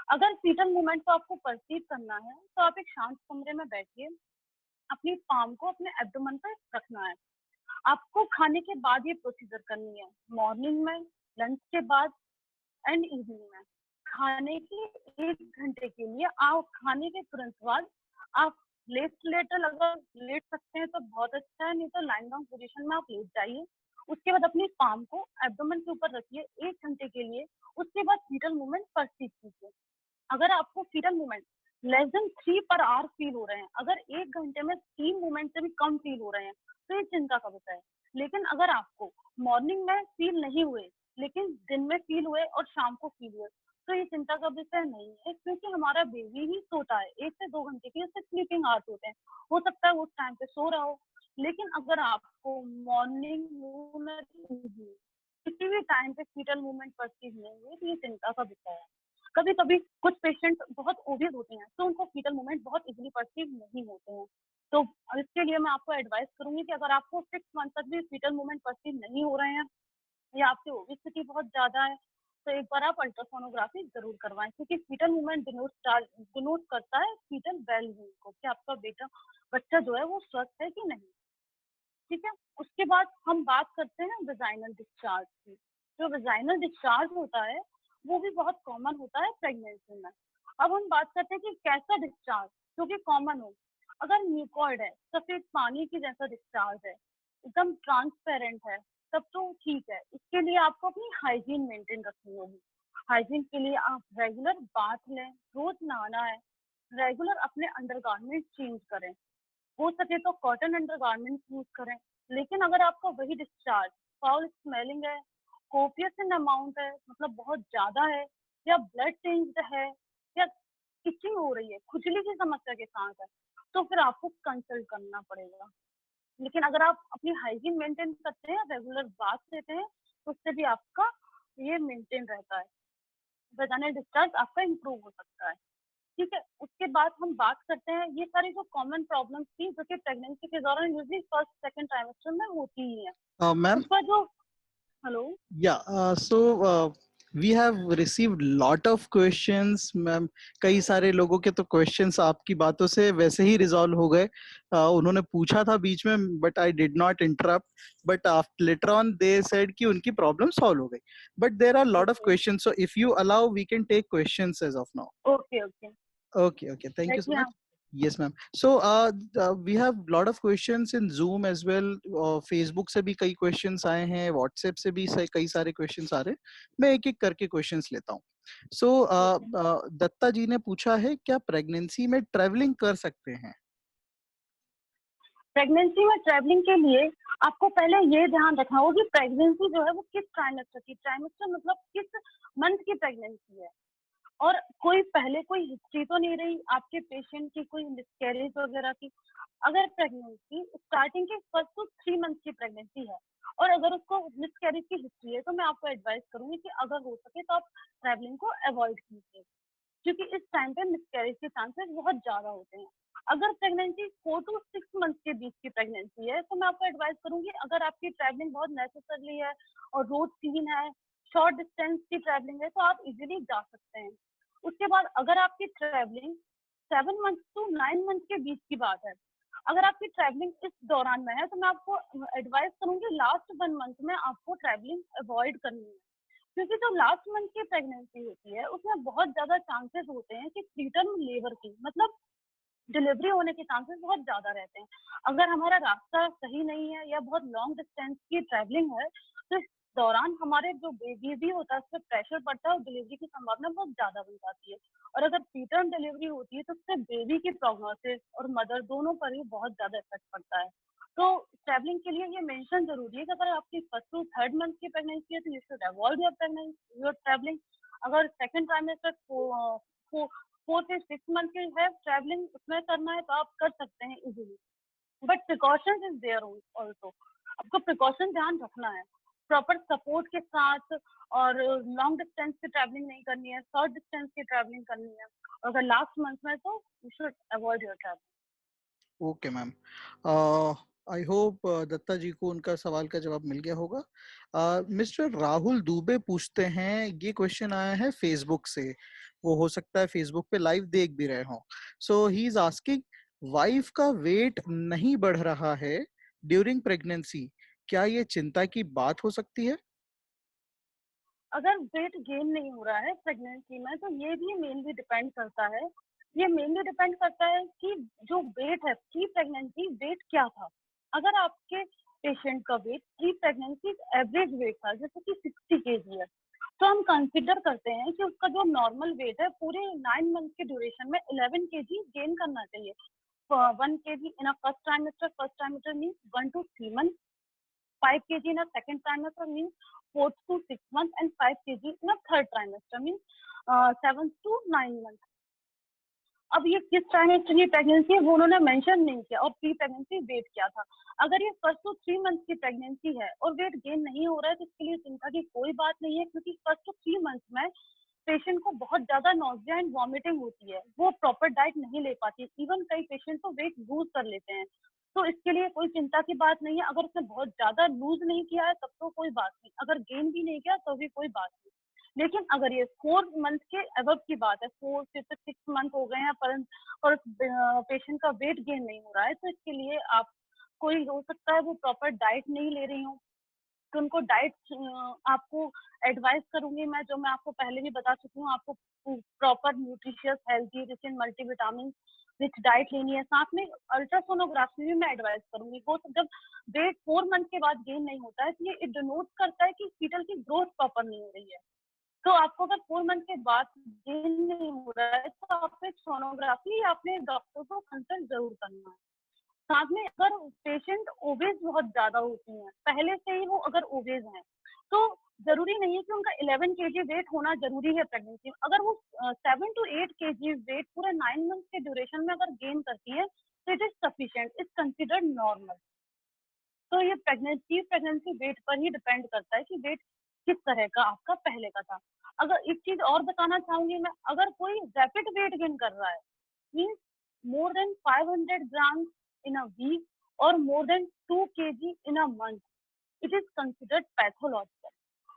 अगर फीटल मूवमेंट को आपको परसीव करना है तो आप एक शांत कमरे में बैठिए, अपनी पाम को अपने एब्डोमेन पर रखना है। आपको खाने के बाद ये प्रोसीजर करनी है, मॉर्निंग में, लंच के बाद एंड इवनिंग में। खाने के 1 घंटे के लिए आप खाने के तुरंत बाद आप लेटल अगर लेट सकते हैं तो बहुत अच्छा है, नहीं तो लाइन डाउन पोजीशन में आप लेट जाइए। उसके बाद अपनी पाम को एब्डोमेन के ऊपर रखिए 1 घंटे के लिए। उसके बाद फीटल मूवमेंट परसीव कीजिए। अगर आपको fetal movement less than 3 per hour feel हो रहे हैं, अगर 1 घंटे में 3 मूवमेंट से भी कम फील हो रहे हैं तो ये चिंता का विषय है। लेकिन अगर आपको मॉर्निंग में फील नहीं हुए लेकिन दिन में फील हुए और शाम को फील हुए तो ये चिंता का विषय नहीं है, क्योंकि हमारा बेबी ही सोता है 1 से 2 घंटे के उससे स्लीपिंग आवर्स होते हैं। हो सकता है वो उस टाइम पे सो रहा हो, लेकिन अगर आपको मॉर्निंग में किसी भी टाइम पे फीटल मूवमेंट परसीव नहीं हुए तो ये चिंता का विषय है। कभी कभी कुछ पेशेंट बहुत ओबियस होते हैं तो उनको फीटल मूवमेंट बहुत इजीली परसीव नहीं होते हैं। तो इसके लिए मैं आपको एडवाइस करूंगी कि अगर आपको 6 मंथ तक भी फीटल मूवमेंट परसीव नहीं हो रहे हैं या आपकी ओबेसिटी बहुत ज्यादा है तो एक बार आप अल्ट्रासोनोग्राफी जरूर करवाएं, क्योंकि फीटल मूवमेंट डिनोट करता है फीटल वेलबींग को, कि आपका बच्चा जो है वो स्वस्थ है कि नहीं। ठीक है। उसके बाद हम बात करते हैं वेजाइनल डिस्चार्ज की। जो वेजाइनल डिस्चार्ज होता है वो भी बहुत कॉमन होता है प्रेगनेंसी में। अब हम बात करते हैं कि कैसा डिस्चार्ज जो कि कॉमन हो। अगर म्यूकॉइड है, सफेद पानी की जैसा डिस्चार्ज है, एकदम ट्रांसपेरेंट है, तब तो ठीक है। इसके लिए आपको अपनी हाइजीन मेंटेन रखनी होगी। हाइजीन के लिए आप रेगुलर बाथ लें, रोज नहाना है, रेगुलर अपने अंडरगारमेंट चेंज करें, हो सके तो कॉटन अंडरगारमेंट्स यूज करें। लेकिन अगर आपका वही डिस्चार्ज फाउल स्मेलिंग है, कोपियस इन अमाउंट है, मतलब बहुत ज्यादा है, या ब्लड टिंज्ड है, या इचिंग हो रही है, खुजली की समस्या के साथ है, तो फिर आपको कंसल्ट करना पड़ेगा। लेकिन अगर आप अपनी हाइजीन मेंटेन करते हैं, रेगुलर बाथ लेते हैं, तो उससे भी आपका ये मेंटेन रहता है, वेजाइनल डिस्चार्ज आपका इम्प्रूव हो सकता है। ठीक है। उसके बाद हम बात करते हैं, ये सारी जो कॉमन प्रॉब्लम्स थी जो कि प्रेगनेंसी के दौरान यूजली फर्स्ट सेकंड ट्राइमेस्टर में होती ही है। मैम, उसका जो hello yeah, we have received lot of questions, ma'am. कई सारे लोगों के तो questions आपकी बातों से वैसे ही resolve हो गए। उन्होंने पूछा था बीच में, but I did not interrupt, but after later on they said कि उनकी problem solve हो गई। But there are lot of okay questions, so if you allow we can take questions as of now. Okay okay Okay, okay. Thank you so देखिए much. Yes, ma'am. So, we have lot of questions in Zoom as well. Facebook से भी कई questions आए हैं, WhatsApp से भी कई सारे questions आ रहे हैं। मैं एक एक करके questions लेता हूँ। So, दत्ता जी ने पूछा है, क्या प्रेगनेंसी में ट्रैवलिंग कर सकते हैं? प्रेगनेंसी में ट्रैवलिंग के लिए आपको पहले ये ध्यान रखना होगा कि प्रेगनेंसी जो है वो किस ट्राइमेस्टर की, ट्राइमेस्टर मतलब किस मंथ की प्रेगनेंसी है, और कोई हिस्ट्री तो नहीं रही आपके पेशेंट की, कोई मिसकैरेज वगैरह की। अगर प्रेगनेंसी स्टार्टिंग के फर्स्ट टू 3 मंथ की प्रेगनेंसी है और अगर उसको मिसकैरेज की हिस्ट्री है तो मैं आपको एडवाइस करूंगी कि अगर हो सके तो आप ट्रैवलिंग को अवॉइड कीजिए, क्योंकि इस टाइम पे मिसकैरेज के चांसेस बहुत ज्यादा होते हैं। अगर प्रेगनेंसी 4 to 6 मंथ के बीच की प्रेगनेंसी है तो मैं आपको एडवाइस करूंगी, अगर आपकी ट्रैवलिंग बहुत नेसेसरी है और रोड क्लीन है, शॉर्ट डिस्टेंस की ट्रैवलिंग है, तो आप इजीली जा सकते हैं। उसके बाद अगर आपकी ट्रैवलिंग 7 मंथ to 9 मंथ के बीच की बात है, अगर आपकी ट्रैवलिंग इस दौरान में है तो मैं आपको एडवाइस करूंगी लास्ट 1 मंथ में आपको ट्रैवलिंग अवॉइड करनी है, क्योंकि जो लास्ट मंथ की प्रेगनेंसी होती है उसमें बहुत ज्यादा चांसेस होते हैं कि प्रीटर्म लेबर की, मतलब डिलीवरी होने के चांसेस बहुत ज्यादा रहते हैं। अगर हमारा रास्ता सही नहीं है या बहुत लॉन्ग डिस्टेंस की ट्रैवलिंग है, तो इस दौरान हमारे जो बेबी भी होता है उस पर प्रेशर पड़ता है और डिलीवरी की संभावना बहुत ज्यादा बन जाती है। और अगर प्रीटर्म डिलीवरी होती है तो उससे बेबी की प्रोग्नोसिस और मदर दोनों पर ही बहुत ज्यादा इफेक्ट पड़ता है। तो ट्रैवलिंग के लिए ये मेंशन जरूरी है कि अगर आपकी फर्स्ट टू थर्ड मंथ की प्रेगनेंसी है तो you should avoid your pregnancy your travelling. अगर सेकंड ट्राइमेस्टर 4 से 6 मंथ की है ट्रैवलिंग उसमें करना है तो आप कर सकते हैं easily, but precautions is there also. आपको प्रिकॉशन ध्यान रखना है प्रॉपर सपोर्ट के साथ, और लॉन्ग डिस्टेंस की ट्रैवलिंग नहीं करनी है, शॉर्ट डिस्टेंस की ट्रैवलिंग करनी है। अगर लास्ट मंथ में तो you should avoid your travelling. Okay ma'am, I hope Datta ji को उनका सवाल का जवाब मिल गया होगा। मिस्टर राहुल दुबे पूछते हैं, ये क्वेश्चन आया है फेसबुक से, वो हो सकता है फेसबुक पे लाइव देख भी रहे हों। सो ही इज आस्किंग, वाइफ का वेट नहीं बढ़ रहा है ड्यूरिंग प्रेगनेंसी, क्या ये चिंता की बात हो सकती है? अगर वेट गेन नहीं हो रहा है प्रेगनेंसी में तो ये भी मेनली डिपेंड करता है, ये मेनली डिपेंड करता है कि जो वेट है प्री प्रेगनेंसी वेट क्या था। अगर आपके पेशेंट का weight pre pregnancy average weight था जैसे कि 60 kg है, तो हम कंसिडर करते हैं कि उसका जो नॉर्मल वेट है पूरे 9 मंथ के ड्यूरेशन में 11 kg गेन करना चाहिए। 1 kg in first trimester means 1 to 3 months, 5 kg in a second trimester means 4 to 6 months, and 5 kg in a third trimester means 7 to 9 months. अब ये किस ट्राइमेस्टर की प्रेगनेंसी है वो उन्होंने मेंशन नहीं किया, और प्री प्रेगनेंसी वेट क्या था। अगर ये फर्स्ट टू 3 मंथ की प्रेगनेंसी है और वेट गेन नहीं हो रहा है तो इसके लिए चिंता की कोई बात नहीं है, क्योंकि फर्स्ट टू 3 मंथ में पेशेंट को बहुत ज्यादा नॉजिया एंड वॉमिटिंग होती है, वो प्रॉपर डाइट नहीं ले पाती, इवन कई पेशेंट तो वेट लूज कर लेते हैं। तो इसके लिए कोई चिंता की बात नहीं है। अगर उसने बहुत ज्यादा लूज नहीं किया है तब तो कोई बात नहीं, अगर गेन भी नहीं किया तो भी कोई बात नहीं। लेकिन अगर ये 4 मंथ के अबव की बात है, 4 से 6 मंथ हो गए हैं पर पेशेंट का वेट गेन नहीं हो रहा है, तो इसके लिए आप कोई हो सकता है वो प्रॉपर डाइट नहीं ले रही हूँ, तो उनको डाइट आपको एडवाइस करूंगी मैं, जो मैं आपको पहले भी बता चुकी हूँ। आपको proper nutritious healthy rich in multivitamin rich diet लेनी है। साथ में अल्ट्रासोनोग्राफी भी मैं एडवाइस करूंगी। वो जब वेट 4 मंथ के बाद गेन नहीं होता है तो ये इट डिनोट करता है कि फीटल की ग्रोथ प्रॉपर नहीं हो रही है। तो आपको अगर 4 मंथ के बाद गेन नहीं हो रहा है तो आप एक सोनोग्राफी या अपने डॉक्टर को कंसल्ट जरूर करना है। साथ में अगर पेशेंट ओबेज बहुत ज्यादा होती हैं, पहले से ही वो अगर ओबेज हैं, तो जरूरी नहीं है कि उनका 11 kg वेट होना जरूरी है प्रेगनेंसी में। अगर वो 7 to 8 kg वेट पूरे 9 मंथ के ड्यूरेशन में अगर गेन करती है तो it is sufficient, is considered normal. तो ये प्रेगनेंसी वेट पर ही डिपेंड करता है कि वेट किस तरह का आपका पहले का था। अगर एक चीज और बताना चाहूंगी मैं, अगर कोई रैपिड वेट गेन कर रहा है means more than 500 grams in a week or more than 2 kg in a month, it is considered pathological.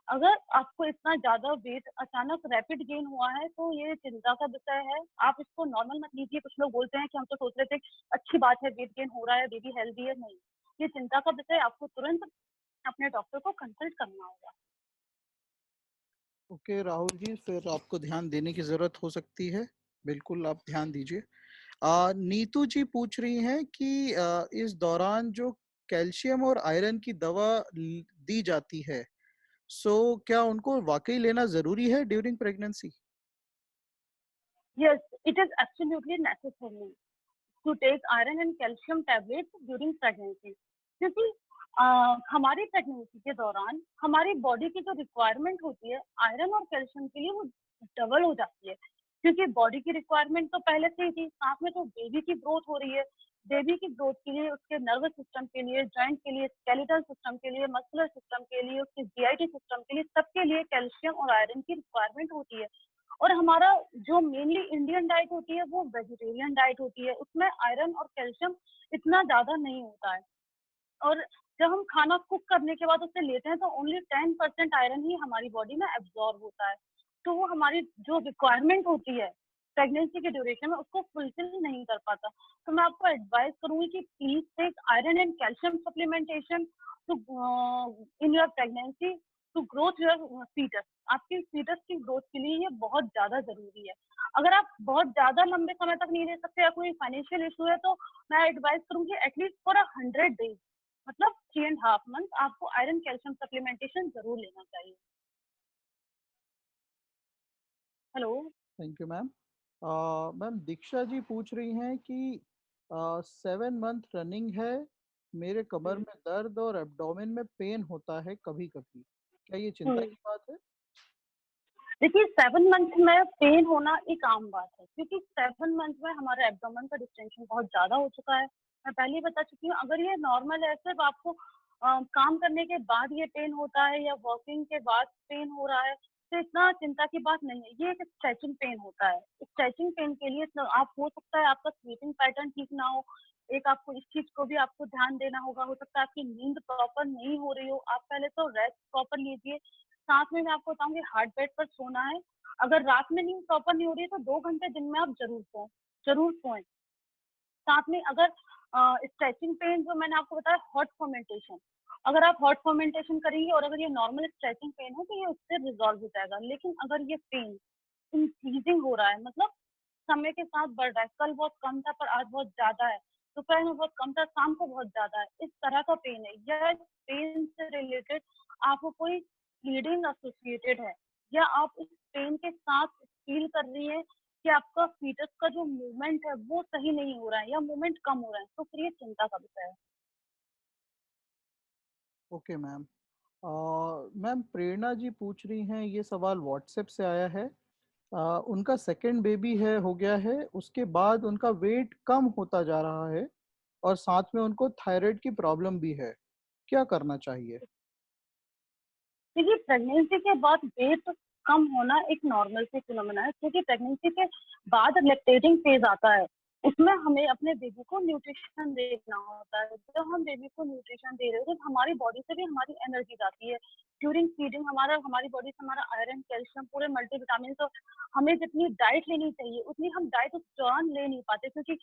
अगर आपको इतना ज्यादा वेट अचानक रैपिड गेन हुआ है तो ये चिंता का विषय है। आप इसको नॉर्मल मत लीजिए। कुछ लोग बोलते हैं कि हम तो सोच रहे थे अच्छी बात है वेट गेन हो रहा है, बेबी हेल्दी है। नहीं, ये चिंता का विषय, आपको तुरंत अपने डॉक्टर को कंसल्ट करना होगा। ओके राहुल जी, फिर आपको ध्यान देने की जरूरत हो सकती है, बिल्कुल आप ध्यान दीजिए। नीतू जी पूछ रही हैं कि इस दौरान जो कैल्शियम और आयरन की दवा दी जाती है, सो क्या उनको वाकई लेना जरूरी है during pregnancy? Yes, it is absolutely necessary to take iron and calcium tablets during pregnancy, क्योंकि हमारी प्रेगनेंसी के दौरान हमारी बॉडी की जो रिक्वायरमेंट होती है आयरन और कैल्शियम के लिए वो डबल हो जाती है। क्योंकि बॉडी की रिक्वायरमेंट तो पहले से ही थी, साथ में जो बेबी की ग्रोथ हो रही है, बेबी की ग्रोथ के लिए, उसके नर्वस सिस्टम के लिए, जॉइंट के लिए, स्केलेटल सिस्टम के लिए, मस्कुलर सिस्टम के लिए, उसके जीआईटी सिस्टम के लिए, सबके लिए कैल्शियम और आयरन की रिक्वायरमेंट होती है। और हमारा जो मेनली इंडियन डाइट होती है वो वेजिटेरियन डाइट होती है, उसमें आयरन और कैल्शियम इतना ज्यादा नहीं होता है। और जब हम खाना कुक करने के बाद उसे लेते हैं तो ओनली 10% आयरन ही हमारी बॉडी में एब्जॉर्ब होता है। तो वो हमारी जो रिक्वायरमेंट होती है प्रेगनेंसी के ड्यूरेशन में उसको फुलफिल नहीं कर पाता। तो मैं आपको एडवाइस करूंगी कि please take iron and calcium supplementation to in your pregnancy to growth your foetus. आपके फीटस की ग्रोथ के लिए ये बहुत ज्यादा जरूरी है। अगर आप बहुत ज्यादा लंबे समय तक नहीं रह सकते या कोई फाइनेंशियल इशू है तो मैं एडवाइस करूंगी एटलीस्ट फॉर 100 डेज, मतलब 3.5 मंथ आपको आयरन कैल्शियम सप्लीमेंटेशन जरूर लेना चाहिए। Hello. Thank you ma'am. Ma'am Diksha ji पूछ रही हैं कि 7 मंथ रनिंग है, मेरे कमर में दर्द और एब्डोमेन में पेन होता है कभी कभी, क्या ये चिंता की बात है? देखिए 7 मंथ में पेन होना एक आम बात है, क्योंकि 7 मंथ में हमारे एब्डोमेन का डिस्टेंशन बहुत ज्यादा हो चुका है। मैं पहले ही बता चुकी हूँ, अगर ये नॉर्मल है, सिर्फ आपको काम करने के बाद ये पेन होता है या वॉकिंग के बाद पेन हो रहा है, तो इतना चिंता की बात नहीं है। ये एक स्ट्रेचिंग पेन होता है। स्ट्रेचिंग पेन के लिए आप हो सकता है आपका स्लीपिंग पैटर्न ठीक ना हो, एक आपको इस चीज को भी आपको ध्यान देना होगा। हो सकता है आपकी नींद प्रॉपर नहीं हो रही हो, आप पहले तो रेस्ट प्रॉपर लीजिए। साथ में मैं आपको बताऊंगी हार्ड बेड पर सोना है। अगर रात में नींद प्रॉपर नहीं हो रही है तो 2 घंटे दिन में आप जरूर सोएं, जरूर सोएं। साथ में अगर स्ट्रेचिंग पेन जो मैंने आपको बताया हॉट फर्मेंटेशन, अगर आप हॉट फर्मेंटेशन करेंगे और अगर ये नॉर्मल स्ट्रेचिंग पेन है तो ये उससे रिजॉल्व हो जाएगा। लेकिन अगर ये पेन इंक्रीजिंग हो रहा है, मतलब समय के साथ बढ़ रहा है, कल बहुत कम था पर आज बहुत ज्यादा है, दोपहर में बहुत कम था शाम को बहुत ज्यादा है, इस तरह का पेन है या पेन से रिलेटेड आपको कोई ब्लीडिंग एसोसिएटेड है, या आप इस पेन के साथ फील कर रही है कि आपका फीटस का जो मूवमेंट है वो सही नहीं हो रहा है या मूवमेंट कम हो रहा है, तो फिर ये चिंता का विषय है। Okay ma'am. मैम प्रेरणा जी पूछ रही हैं, ये सवाल व्हाट्सएप से आया है। उनका सेकंड बेबी है, हो गया है, उसके बाद उनका वेट कम होता जा रहा है और साथ में उनको थायराइड की प्रॉब्लम भी है, क्या करना चाहिए? देखिए प्रेगनेंसी के बाद वेट कम होना एक नॉर्मल सी फिनोमेना है, क्योंकि प्रेगनेंसी के बाद लैक्टेटिंग फेज आता है। उसमें हमें अपने बेबी को न्यूट्रिशन देना होता है। जब हम बेबी को न्यूट्रिशन दे रहे होते हैं तो हमारी बॉडी से भी हमारी एनर्जी जाती है। ड्यूरिंग फीडिंग हमारी बॉडी से हमारा आयरन कैल्शियम पूरे मल्टीविटामिन, तो हमें जितनी डाइट लेनी चाहिए उतनी हम डाइट उस दौरान ले नहीं पाते, क्योंकि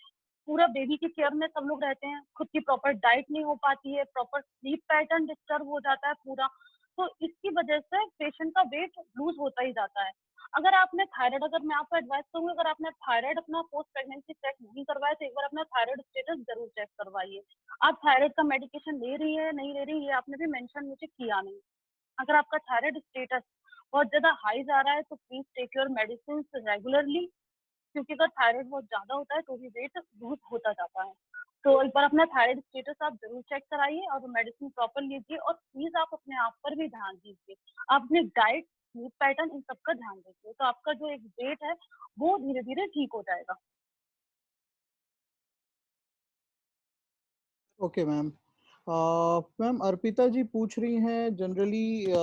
पूरा बेबी की केयर में सब लोग रहते हैं, खुद की प्रॉपर डाइट नहीं हो पाती है, प्रॉपर स्लीप पैटर्न डिस्टर्ब हो जाता है पूरा। तो इसकी वजह से पेशेंट का वेट लूज होता ही जाता है। अगर आपने थायराइड, अगर मैं आपको एडवाइस करूंगी, अगर आपने थायराइड अपना पोस्ट प्रेगनेंसी चेक नहीं करवाया तो एक बार अपना थायराइड स्टेटस जरूर चेक करवाइए। आप थायराइड का मेडिकेशन ले रही है नहीं ले रही, ये आपने भी मेंशन मुझे किया नहीं। अगर आपका थायराइड स्टेटस बहुत ज्यादा हाई जा रहा है तो please take your medicine regularly, क्योंकि अगर थायराइड बहुत ज्यादा होता है तो भी वेट लूज होता जाता है। तो एक बार अपना थायराइड स्टेटस आप जरूर चेक कराइए और मेडिसिन प्रॉपर लीजिए, और प्लीज आप अपने आप पर भी ध्यान दीजिए। आप अपनी डाइट, स्लीप पैटर्न, इन सब का ध्यान दीजिए, तो आपका जो एक वेट है वो धीरे धीरे ठीक हो जाएगा। Okay ma'am. मैम अर्पिता जी पूछ रही हैं, जनरली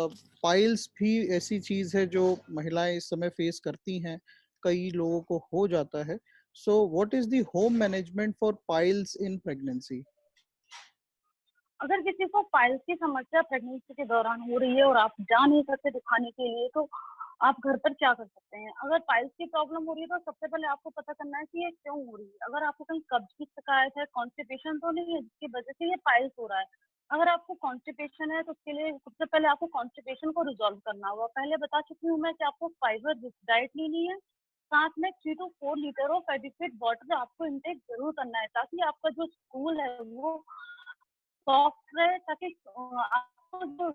पाइल्स भी ऐसी चीज है जो महिलाएं इस समय फेस करती हैं, कई लोगों को हो जाता है। So what is the home management for piles in pregnancy? अगर किसी को पाइल्स की समस्या प्रेगनेंसी के दौरान हो रही है और आप जा नहीं सकते दिखाने के लिए, तो आप घर पर क्या कर सकते हैं। अगर पाइल्स की प्रॉब्लम हो रही है तो सबसे पहले आपको पता करना है कि ये क्यों हो रही है। अगर आपको कहीं कब्ज की शिकायत है, कॉन्स्टिपेशन तो नहीं है जिसकी वजह से ये पाइल्स हो रहा है। अगर आपको कॉन्स्टिपेशन है तो उसके लिए सबसे पहले आपको कॉन्स्टिपेशन को रिजॉल्व करना होगा। पहले बता चुकी हूँ मैं कि आपको फाइबर डाइट लेनी है, साथ में 3 to 4 litre of adequate water आपको इंटेक जरूर करना है, ताकि आपका जो स्टूल है वो सॉफ्ट रहे, ताकि आपको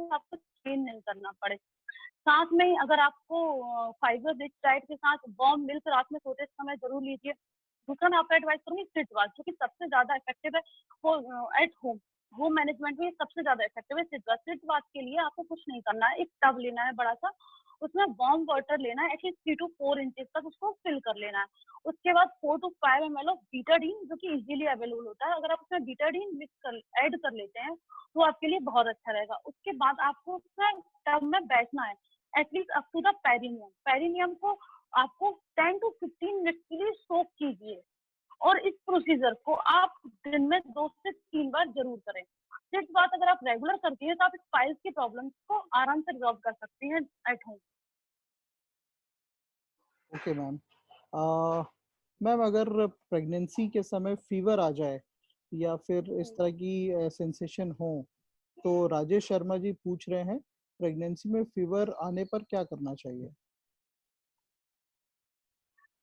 आपको स्ट्रेन नहीं करना पड़े। साथ में ही अगर आपको फाइबर रिच डाइट के साथ वार्म मिल्क रात में सोते समय जरूर लीजिए। दूसरा मैं आपको एडवाइस करूंगी सिट बाथ, जो कि सबसे ज्यादा इफेक्टिव है वो एट होम, होम मैनेजमेंट में सबसे ज्यादा इफेक्टिव है सिट बाथ। सिट बाथ के लिए आपको कुछ नहीं करना है, एक टब लेना है बड़ा सा, उसमें वार्म वाटर लेना है, एटलीस्ट 3 to 4 इंचेस तक उसको फिल कर लेना है। उसके बाद 4 to 5 ml ऑफ बीटाडीन, जो कि इजीली अवेलेबल होता है, अगर आप उसमें बीटाडीन मिक्स कर ऐड कर लेते हैं तो आपके लिए बहुत अच्छा रहेगा। उसके बाद आपको उसमें टब में बैठना है at least up to the perineum. Perineum को आपको 10 to 15 मिनट के लिए सोक कीजिए, और इस प्रोसीजर को आप दिन में 2 से 3 बार जरूर करें। सिर्फ बात अगर आप रेगुलर करती हैं तो आप इस पाइल्स की प्रॉब्लम को आराम से रिजॉल्व कर सकती हैं at home. Okay ma'am. Ma'am अगर प्रेगनेंसी के समय फीवर आ जाए या फिर इस तरह की सेंसेशन हो, तो राजेश शर्मा जी पूछ रहे हैं, प्रेगनेंसी में फीवर आने पर क्या करना चाहिए?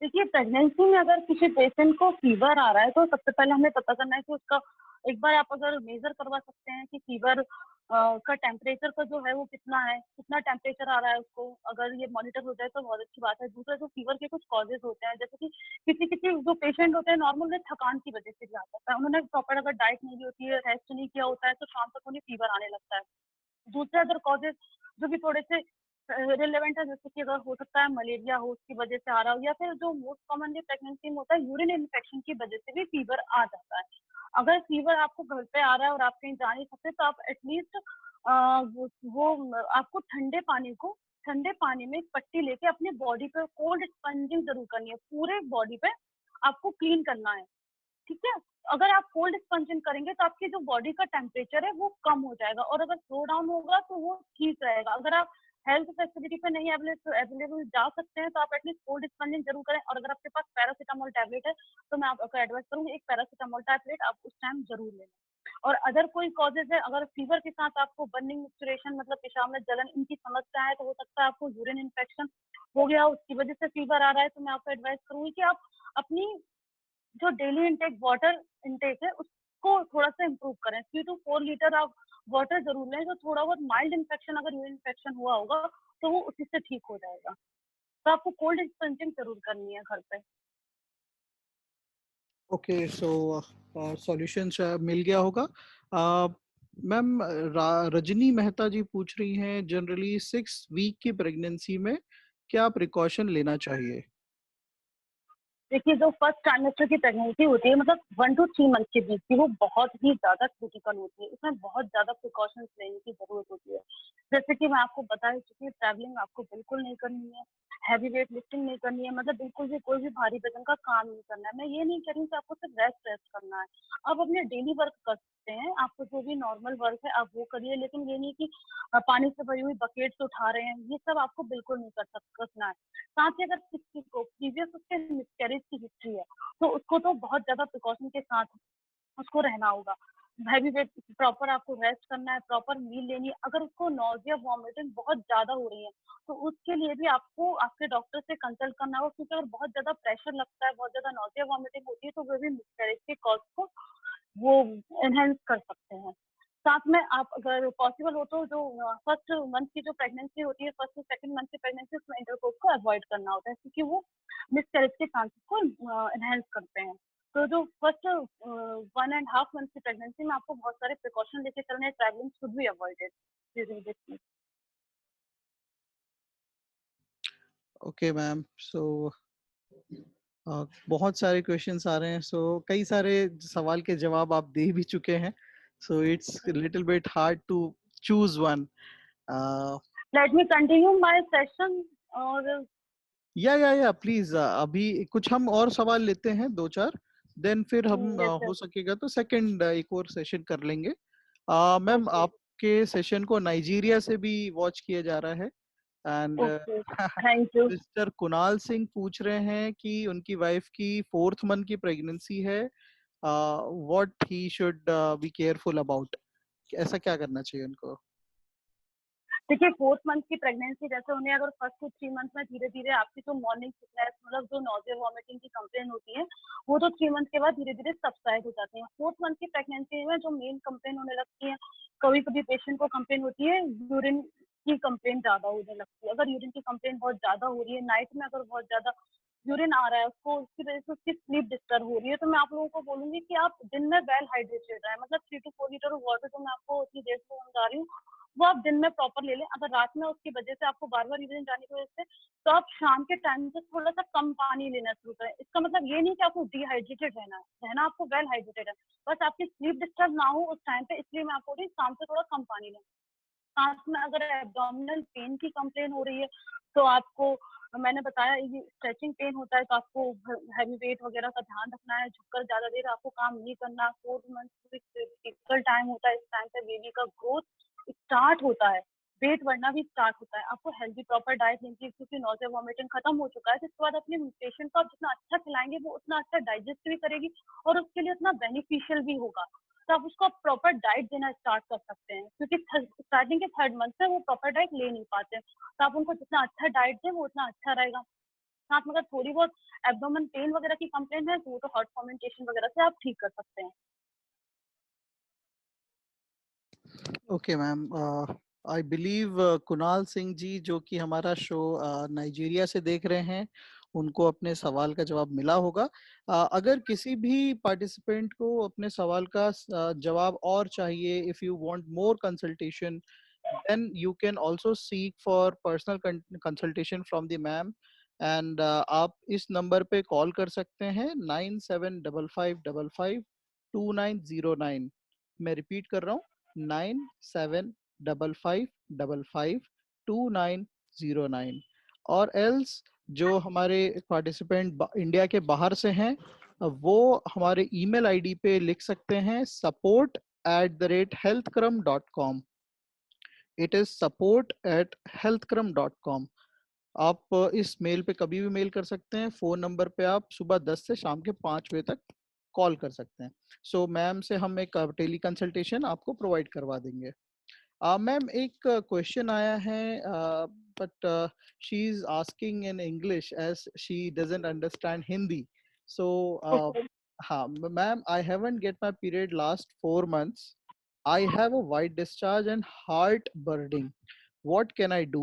देखिए, प्रेगनेंसी में अगर किसी पेशेंट को फीवर आ रहा है तो सबसे पहले हमें पता करना है कि उसका, एक बार आप अगर मेजर करवा सकते हैं कि फीवर का टेम्परेचर का जो है वो कितना है, कितना टेम्परेचर आ रहा है उसको, अगर ये मॉनिटर हो जाए तो बहुत अच्छी बात है। दूसरा, जो फीवर के कुछ कॉजेज होते हैं, जैसे कि किसी किसी जो पेशेंट होते हैं नॉर्मल थकान की वजह से भी आ सकता है, उन्होंने प्रॉपर अगर डाइट नहीं ली होती है, रेस्ट नहीं किया होता है, तो शाम तक उन्हें फीवर आने लगता है। दूसरे अदर कॉजेज जो कि थोड़े से रिलेवेंट है, जैसे कि अगर हो सकता है मलेरिया हो उसकी वजह से आ रहा हो, या फिर जो मोस्ट कॉमनली प्रेगनेंसी में होता है यूरिन इन्फेक्शन की वजह से भी फीवर आ जाता है। अगर फीवर आपको घर पे आ रहा है और आप कहीं जा नहीं सकते, तो आप एटलीस्ट वो आपको ठंडे पानी में एक पट्टी लेके अपनी बॉडी पे कोल्ड स्पंजिंग जरूर करनी है, पूरे बॉडी पे आपको क्लीन करना है। ठीक है? अगर आप कोल्ड स्पंजिंग करेंगे तो आपकी जो बॉडी का टेम्परेचर है वो कम हो जाएगा, और अगर स्लो डाउन होगा तो वो ठीक रहेगा। अगर आप हेल्थ फैसिलिटी पे नहीं अवेलेबल जा सकते हैं तो आप एटलीस्ट कोल्ड स्पंजिंग जरूर करें, और अगर आपके पास पैरासीटामोल टैबलेट है तो मैं आपको एडवाइस करूंगी एक पैरासीटामोल टैबलेट आप उस टाइम जरूर लें। और अदर कोई कॉजेज है, अगर फीवर के साथ आपको बर्निंग मिक्सचरेशन मतलब पेशाब में जलन इनकी समस्या है, तो हो सकता है आपको यूरिन इन्फेक्शन हो गया उसकी वजह से फीवर आ रहा है, तो मैं आपको एडवाइस करूंगी कि आप अपनी जो डेली इनटेक वाटर इनटेक है उसको थोड़ा सा इम्प्रूव करें। 3 to 4 लीटर आप वाटर जरूर लें, जो थोड़ा बहुत माइल्ड इन्फेक्शन अगर यूरिन इन्फेक्शन हुआ होगा तो वो उसी से ठीक हो जाएगा। तो आपको कोल्ड स्पंजिंग जरूर करनी है घर पे। ओके, सो सॉल्यूशन मिल गया होगा। मैम, रजनी मेहता जी पूछ रही हैं, जनरली 6 वीक की प्रेगनेंसी में क्या प्रिकॉशन लेना चाहिए? देखिए, जो फर्स्ट ट्राइमेस्टर की प्रेगनेंसी होती है, मतलब 1 to 3 मंथ के बीच की, वो बहुत ही ज्यादा क्रिटिकल होती है। इसमें बहुत ज्यादा प्रिकॉशंस लेने की जरूरत होती है। जैसे कि मैं आपको बता ही चुकी हूँ, ट्रैवलिंग आपको बिल्कुल नहीं करनी है, हैवी वेट लिफ्टिंग नहीं करनी है, मतलब बिल्कुल भी कोई भी भारी वजन का काम नहीं करना है। मैं ये नहीं कह रही हूँ कि आपको सिर्फ रेस्ट रेस्ट करना है, आप अपने डेली वर्क कर सकते हैं, आपको जो भी नॉर्मल वर्क है आप वो करिए, लेकिन ये नहीं कि पानी से भरी हुई बकेट से उठा रहे हैं, ये सब आपको बिल्कुल नहीं करना है। साथ ही अगर किसी को प्रीवियस उसके मिसकैरेज की हिस्ट्री है तो उसको तो बहुत ज्यादा प्रिकॉशन के साथ उसको रहना होगा। हैवी वेट, प्रॉपर आपको रेस्ट करना है, प्रॉपर मील लेनी है। अगर उसको नॉजिया वॉमिटिंग बहुत ज्यादा हो रही है तो उसके लिए भी आपको आपके डॉक्टर से कंसल्ट करना होगा, क्योंकि अगर बहुत ज्यादा प्रेशर लगता है, बहुत ज्यादा नॉजिया वॉमिटिंग होती है, तो वो भी मिसकैरेज के कॉज को वो एनहेंस कर सकते हैं। साथ में आप अगर पॉसिबल हो तो जो फर्स्ट मंथ की जो प्रेगनेंसी होती है, फर्स्ट से सेकंड मंथ की प्रेगनेंसी, उसमें इंटरकोर्स को अवॉइड करना होता है, क्योंकि वो मिसकैरेज के चांसेस को एनहेंस करते हैं। तो जो फर्स्ट 1.5 मंथ की प्रेगनेंसी में आपको बहुत सारे प्रिकॉशन लेके चलने हैं, travelling should be avoided during this. Okay ma'am, so बहुत सारे क्वेश्चंस आ रहे हैं, सो कई सारे सवाल के जवाब आप दे भी चुके हैं, so it's little bit hard to choose one. Let me continue my session. और या प्लीज, अभी कुछ हम और सवाल लेते हैं, 2-4, देन फिर हम यस हो सर। सकेगा तो सेकंड एक और सेशन कर लेंगे। Ma'am, okay. आपके सेशन को नाइजीरिया से भी वॉच किया जा रहा है, and okay, thank you. Mister Kunal Singh पूछ रहे हैं कि उनकी वाइफ की 4th मंथ की प्रेगनेंसी है, what he should be careful about, ऐसा क्या करना चाहिए उनको? देखिए, 4th मंथ की प्रेगनेंसी, जैसे उन्हें अगर फर्स्ट टू 3 मंथ में धीरे धीरे आपकी जो मॉर्निंग सिकनेस मतलब जो नॉजिया वॉमिटिंग की कंप्लेन होती है, वो तो 3 मंथ के बाद धीरे धीरे सबसाइड हो जाती है। 4th मंथ की प्रेगनेंसी में जो मेन कंप्लेन होने लगती है, कभी कभी पेशेंट को कंप्लेन होती है यूरिन की कंप्लेन ज्यादा होने लगती है। अगर यूरिन की कंप्लेन बहुत ज्यादा हो रही है, नाइट में अगर बहुत ज्यादा यूरिन आ रहा है उसको, उसकी वजह से उसकी स्लीप डिस्टर्ब हो रही है, तो मैं आप लोगों को बोलूंगी कि आप दिन में वेल हाइड्रेटेड रहें, मतलब 3 to 4 लीटर वाटर, जो मैं आपको उतनी देर से समझा रही हूँ, वो आप दिन में प्रॉपर ले लें। अगर रात में उसकी वजह से आपको बार बार यूरिन जाने की वजह से, तो आप शाम के टाइम से थोड़ा सा कम पानी लेना शुरू करें। इसका मतलब ये नहीं कि आपको डिहाइड्रेटेड रहना है, रहना आपको वेल हाइड्रेटेड है, बस आपकी स्लीप डिस्टर्ब ना हो उस टाइम पे, इसलिए मैं आपको बोल रही हूँ शाम से थोड़ा कम पानी लें। साथ में अगर एब्डोमिनल पेन की कंप्लेन हो रही है तो आपको, मैंने बताया ये स्ट्रेचिंग पेन होता है, तो आपको हैवी वेट वगैरह का ध्यान रखना है, झुककर ज्यादा देर आपको काम नहीं करना। 4 मंथ क्रिटिकल टाइम होता है, इस टाइम पे बेबी का ग्रोथ स्टार्ट होता है, वेट बढ़ना भी स्टार्ट होता है। आपको हेल्दी प्रॉपर डाइट लेनी चाहिए, क्योंकि नॉजिया वॉमिटिंग खत्म हो चुका है, तो इसके बाद अपने पेशेंट को आप जितना अच्छा खिलाएंगे वो उतना अच्छा डाइजेस्ट भी करेगी और उसके लिए उतना बेनिफिशियल भी होगा। तो आप उसको प्रॉपर डाइट देना स्टार्ट कर सकते हैं, क्योंकि स्टार्टिंग के 3rd मंथ से वो प्रॉपर डाइट ले नहीं पाते हैं। तो आप उनको जितना अच्छा डाइट दें वो उतना अच्छा रहेगा। साथ में अगर थोड़ी बहुत एब्डोमेन पेन वगैरह की कंप्लेंट है तो वो तो हॉट फर्मेंटेशन वगैरह से आप ठीक कर सकते हैं। Okay ma'am, I believe Kunal Singh ji जो कि हमारा शो नाइजीरिया से देख रहे हैं, उनको अपने सवाल का जवाब मिला होगा। अगर किसी भी पार्टिसिपेंट को अपने सवाल का जवाब और चाहिए, if you want more consultation, then you can also seek for personal consultation from the ma'am, and आप इस नंबर पे कॉल कर सकते हैं 9755552909। मैं रिपीट कर रहा हूँ 9755552909। और एल्स जो हमारे पार्टिसिपेंट इंडिया के बाहर से हैं, वो हमारे ईमेल आईडी पे लिख सकते हैं support@healthcrum.com। It is support@healthcrum.com। आप इस मेल पे कभी भी मेल कर सकते हैं। फोन नंबर पे आप सुबह 10 से शाम के 5 बजे तक कॉल कर सकते हैं। सो मैम से हम एक टेली कंसल्टेशन आपको प्रोवाइड करवा देंगे। मैम एक क्वेश्चन आया है, but she is asking in English as she doesn't understand Hindi. So Okay. हाँ ma'am, I haven't get my period last 4 months. I have a white discharge and heart burning. What can I do?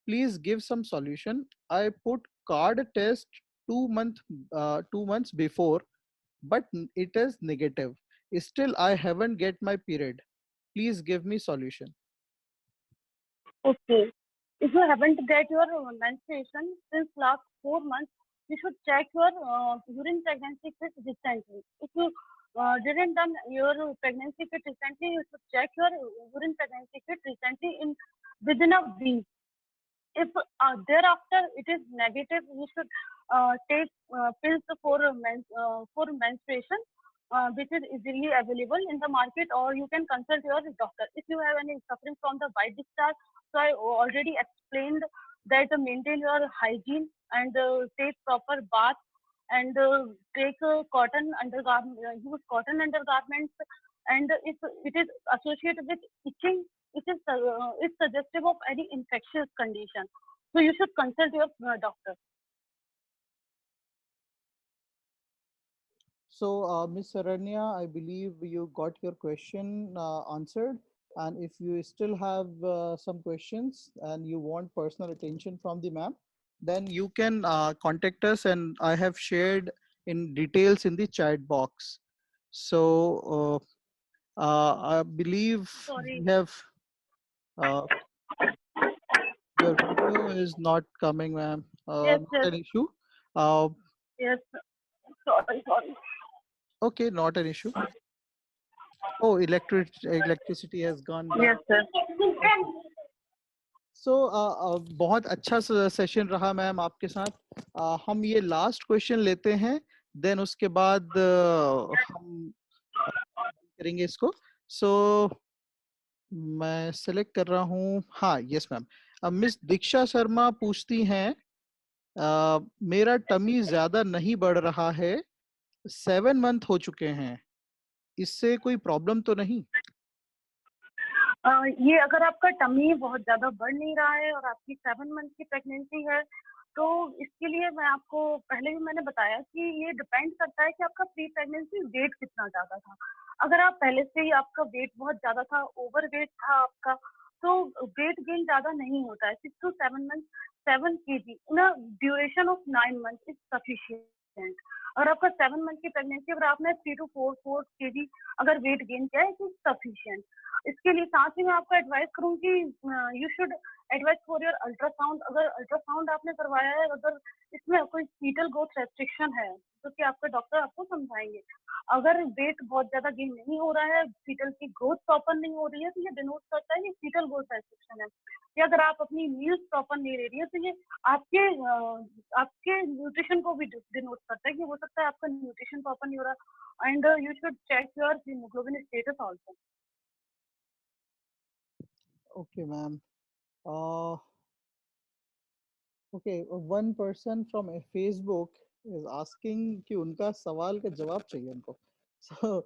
Please give some solution. I put card test 2 months before, but it is negative. Still, I haven't get my period. Please give me solution. Okay. If you haven't get your menstruation since last 4 months, you should check your urine pregnancy kit recently. If you didn't done your pregnancy kit recently, you should check your urine pregnancy kit recently in within a week. If thereafter it is negative, you should take pills for menstruation, which is easily available in the market, or you can consult your doctor. If you have any suffering from the white discharge, so I already explained that maintain your hygiene and take proper bath and take cotton undergarment, use cotton undergarments, and if it is associated with itching, it's suggestive of any infectious condition. So you should consult your doctor. So, Ms. Saranya, I believe you got your question answered. And if you still have some questions and you want personal attention from the ma'am, then you can contact us, and I have shared in details in the chat box. So, I believe Sorry. we have uh, your video is not coming, ma'am. Yes, Not yes, an issue. Uh, yes. Sorry, sorry. okay, not an issue. Oh, electricity has gone Yes, down. sir. सो बहुत अच्छा session रहा ma'am आपके साथ। हम ये last question लेते हैं, then उसके बाद हम करेंगे इसको। सो मैं सेलेक्ट कर रहा हूँ, हाँ यस मैम। मिस दीक्षा शर्मा पूछती हैं, मेरा टमी ज्यादा नहीं बढ़ रहा है, 7 मंथ हो चुके हैं, इससे कोई प्रॉब्लम तो नहीं? ये अगर आपका टमी बहुत ज्यादा बढ़ नहीं रहा है और आपकी 7 मंथ की प्रेगनेंसी है, तो इसके लिए मैं आपको पहले भी मैंने बताया कि ये डिपेंड करता है कि आपका प्री प्रेगनेंसी वेट कितना ज्यादा था। अगर आप पहले से ही आपका वेट बहुत ज्यादा था, ओवर वेट था आपका, तो वेट गेन ज्यादा नहीं होता है। 6 to 7 month 7 kg in a duration of 9 month is sufficient. अगर आपका 7 मंथ की प्रेगनेंसी, अगर आपने 3 to 4 kg अगर वेट गेन किया है, इट इज सफिशियंट। इसके लिए साथ ही मैं आपको एडवाइस करूंगी, you should advice for your ultrasound. अगर अल्ट्रासाउंड आपने करवाया है, अगर इसमें कोई फीटल ग्रोथ रेस्ट्रिक्शन है, तो कि आपका डॉक्टर आपको समझाएंगे। अगर वेट बहुत ज्यादा गेन नहीं हो रहा है, फीटल की ग्रोथ प्रॉपर नहीं हो रही है, तो ये डिनोट करता है कि फीटल ग्रोथ रेस्ट्रिक्शन है। या अगर आप अपनी मील्स प्रॉपर नहीं ले रही है, तो ये आपके आपके न्यूट्रिशन को भी डिनोट करता है कि हो सकता है आपका न्यूट्रिशन प्रॉपर नहीं हो रहा। And you should check your haemoglobin status also. Okay ma'am. Okay, one person from Facebook is asking कि उनका सवाल का जवाब चाहिए उनको। सो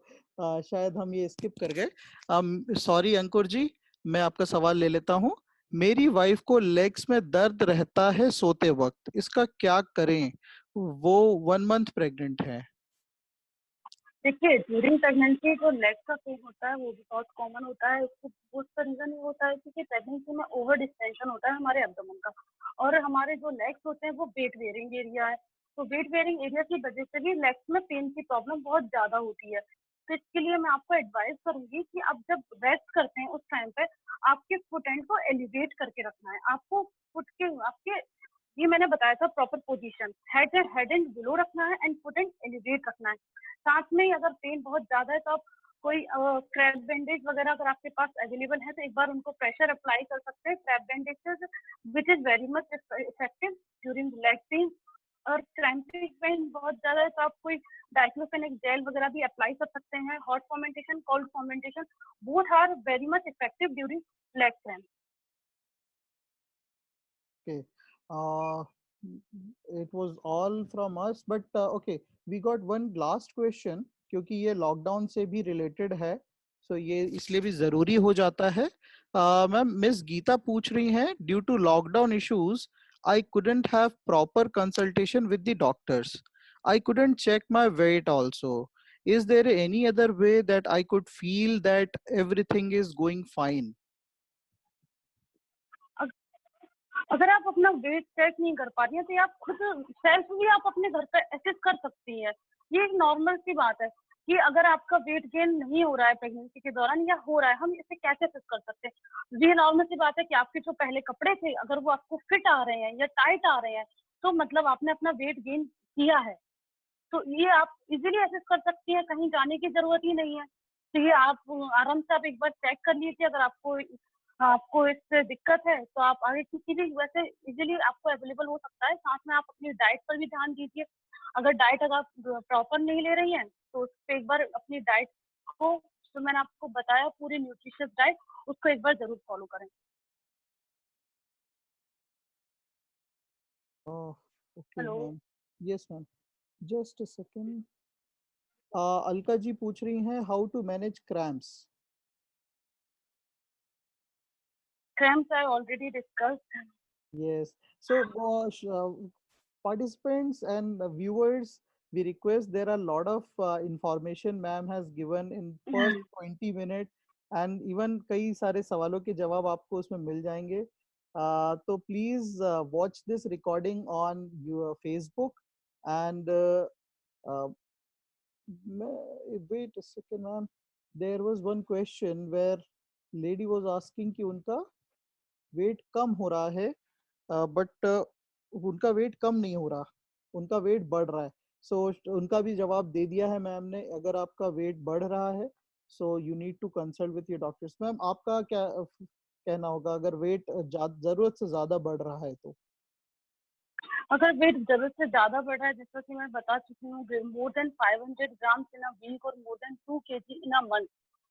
शायद हम ये स्किप कर गए। सॉरी अंकुर जी, मैं आपका सवाल ले लेता हूँ। मेरी वाइफ को लेग्स में दर्द रहता है सोते वक्त, इसका क्या करें? वो 1 मंथ प्रेग्नेंट है। देखिए, ड्यूरिंग प्रेगनेंसी जो लेग का पेन होता है वो भी बहुत कॉमन होता है। उसको उसका रीजन ये होता है क्योंकि प्रेगनेंसी में ओवर डिस्टेंशन होता है हमारे एब्डोमेन का, और हमारे जो लेग्स होते हैं वो वेट बेयरिंग एरिया है। तो वेट बेयरिंग एरिया की वजह से भी लेग्स में पेन की प्रॉब्लम बहुत ज्यादा होती है। तो इसके लिए मैं आपको एडवाइस करूंगी कि आप जब रेस्ट करते हैं उस टाइम पे आपके फुट एंड को एलिवेट करके रखना है। आपको फुट के आपके, ये मैंने बताया था proper position, head and below रखना है एंड फुट एंड एलिवेट रखना है। साथ में ही अगर पेन बहुत ज्यादा है तो आप कोई क्रैप बैंडेज वगैरह अगर आपके पास अवेलेबल है तो एक बार उनको प्रेशर अप्लाई कर सकते हैं। Crepe bandages which is very much effective during leg pain. और क्रैम्पिंग पेन बहुत ज्यादा है तो आप कोई डाइक्लोफेनेक जेल वगैरह भी अप्लाई कर सकते हैं। Hot fomentation, cold fomentation, both are very much effective during leg cramp. Okay. It was all from us, but okay, we got one last question क्योंकि ये लॉकडाउन से भी रिलेटेड है, सो ये इसलिए भी जरूरी हो जाता है। मैम, मिस गीता पूछ रही हैं, due to lockdown issues I couldn't have proper consultation with the doctors. I couldn't check my weight also. Is there any other way that I could feel that everything is going fine? अगर आप अपना wait check नहीं कर पा रही हैं तो आप खुद सेल्फ भी आप अपने घर पर एसेस कर सकती हैं। ये एक नॉर्मल सी बात है कि अगर आपका वेट गेन नहीं हो रहा है प्रेगनेंसी के दौरान या हो रहा है, हम इसे कैसे एसेस कर सकते हैं। ये नॉर्मल सी बात है कि आपके जो पहले कपड़े थे अगर वो आपको फिट आ रहे हैं या टाइट आ रहे हैं तो मतलब आपने अपना वेट गेन किया है। तो ये आप इजीली एसेस कर सकती हैं, कहीं जाने की जरूरत ही नहीं है। तो ये आप आराम से आप एक बार चेक कर लीजिए। अगर आपको आपको इससे दिक्कत है तो आप आगे किसी भी वैसे इजीली आपको अवेलेबल हो सकता है। साथ में आप अपनी डाइट पर भी ध्यान दीजिए। अगर डाइट अगर आप प्रॉपर नहीं ले रही हैं तो उस पर एक बार अपनी डाइट को, जो मैंने आपको बताया पूरी न्यूट्रिशियस डाइट, उसको एक बार जरूर फॉलो करें। Oh, okay, hello. ma'am. Yes, ma'am. Just a second. Alka ji पूछ रही हैं, how to manage cramps? Cramps I already discussed. Yes. So, participants and viewers, we request, there are a lot of information ma'am has given in first 20 minutes, and even कई सारे सवालों के जवाब आपको उसमें मिल जाएंगे। तो please watch this recording on your Facebook and uh, wait a second, ma'am. There was one question where lady was asking कि उनका वेट कम हो रहा है, बट उनका वेट कम नहीं हो रहा, उनका वेट बढ़ रहा है। सो उनका भी जवाब दे दिया है मैम ने। अगर आपका वेट बढ़ रहा है so you need to consult with your doctors. Ma'am, आपका क्या कहना होगा अगर वेट जरूरत से ज्यादा बढ़ रहा है तो? अगर वेट जरूरत से ज्यादा बढ़ रहा है, जैसा कि मैं बता चुकी हूँ, more than 500 gram in a week और more than 2 kg in a month,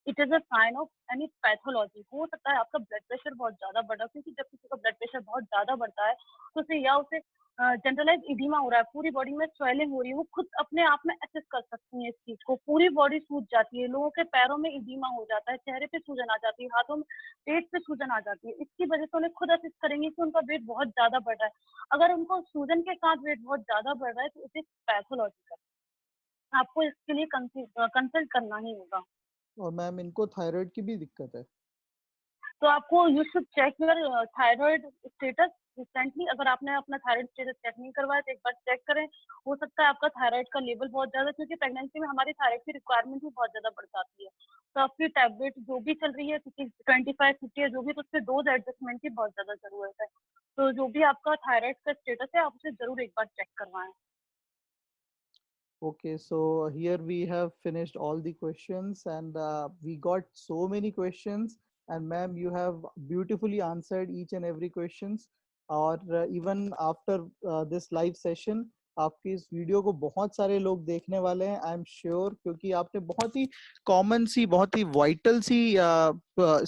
it is a sign of any pathology. हो सकता है आपका ब्लड प्रेशर बहुत ज्यादा बढ़ रहा है, क्योंकि जब किसी का ब्लड प्रेशर बहुत ज्यादा बढ़ता है तो उसे जनरलाइज इडीमा हो रहा है, पूरी बॉडी में स्वेलिंग हो रही है। वो खुद अपने आप में एसेस कर सकती है इस चीज को। पूरी बॉडी सूज जाती है, लोगों के पैरों में इडीमा हो जाता है, चेहरे पे सूजन आ जाती है, हाथों में, पेट पे सूजन आ जाती है। इसकी वजह से उन्हें खुद एसेस करेंगे कि उनका वेट बहुत ज्यादा बढ़ रहा है। अगर उनको सूजन के साथ वेट बहुत ज्यादा बढ़ रहा है तो इट इज पैथोलॉजिकल। आपको इसके लिए कंसल्ट करना ही होगा। और मैम, इनको थायराइड की भी दिक्कत है? तो आपको you should check your thyroid status recently. अगर आपने अपना थायराइड स्टेटस चेक नहीं करवाया तो एक बार चेक करें। हो सकता है आपका थायराइड का लेवल बहुत ज्यादा, क्योंकि प्रेगनेंसी में हमारी थायराइड की रिक्वायरमेंट भी बहुत ज्यादा बढ़ जाती है। तो आपकी टैबलेट जो भी चल रही है, क्योंकि 25-50 है जो भी, तो उससे डोज एडजस्टमेंट की बहुत ज्यादा जरूरत है। तो जो भी आपका थायराइड का स्टेटस है आप उसे जरूर एक बार चेक करवाएं। Okay, so here we have finished all the questions, and we got so many questions, and ma'am, you have beautifully answered each and every questions. और even after this live session, आपकी इस video को बहुत सारे लोग देखने वाले हैं, आई एम श्योर, क्योंकि आपने बहुत ही कॉमन सी, बहुत ही वाइटल सी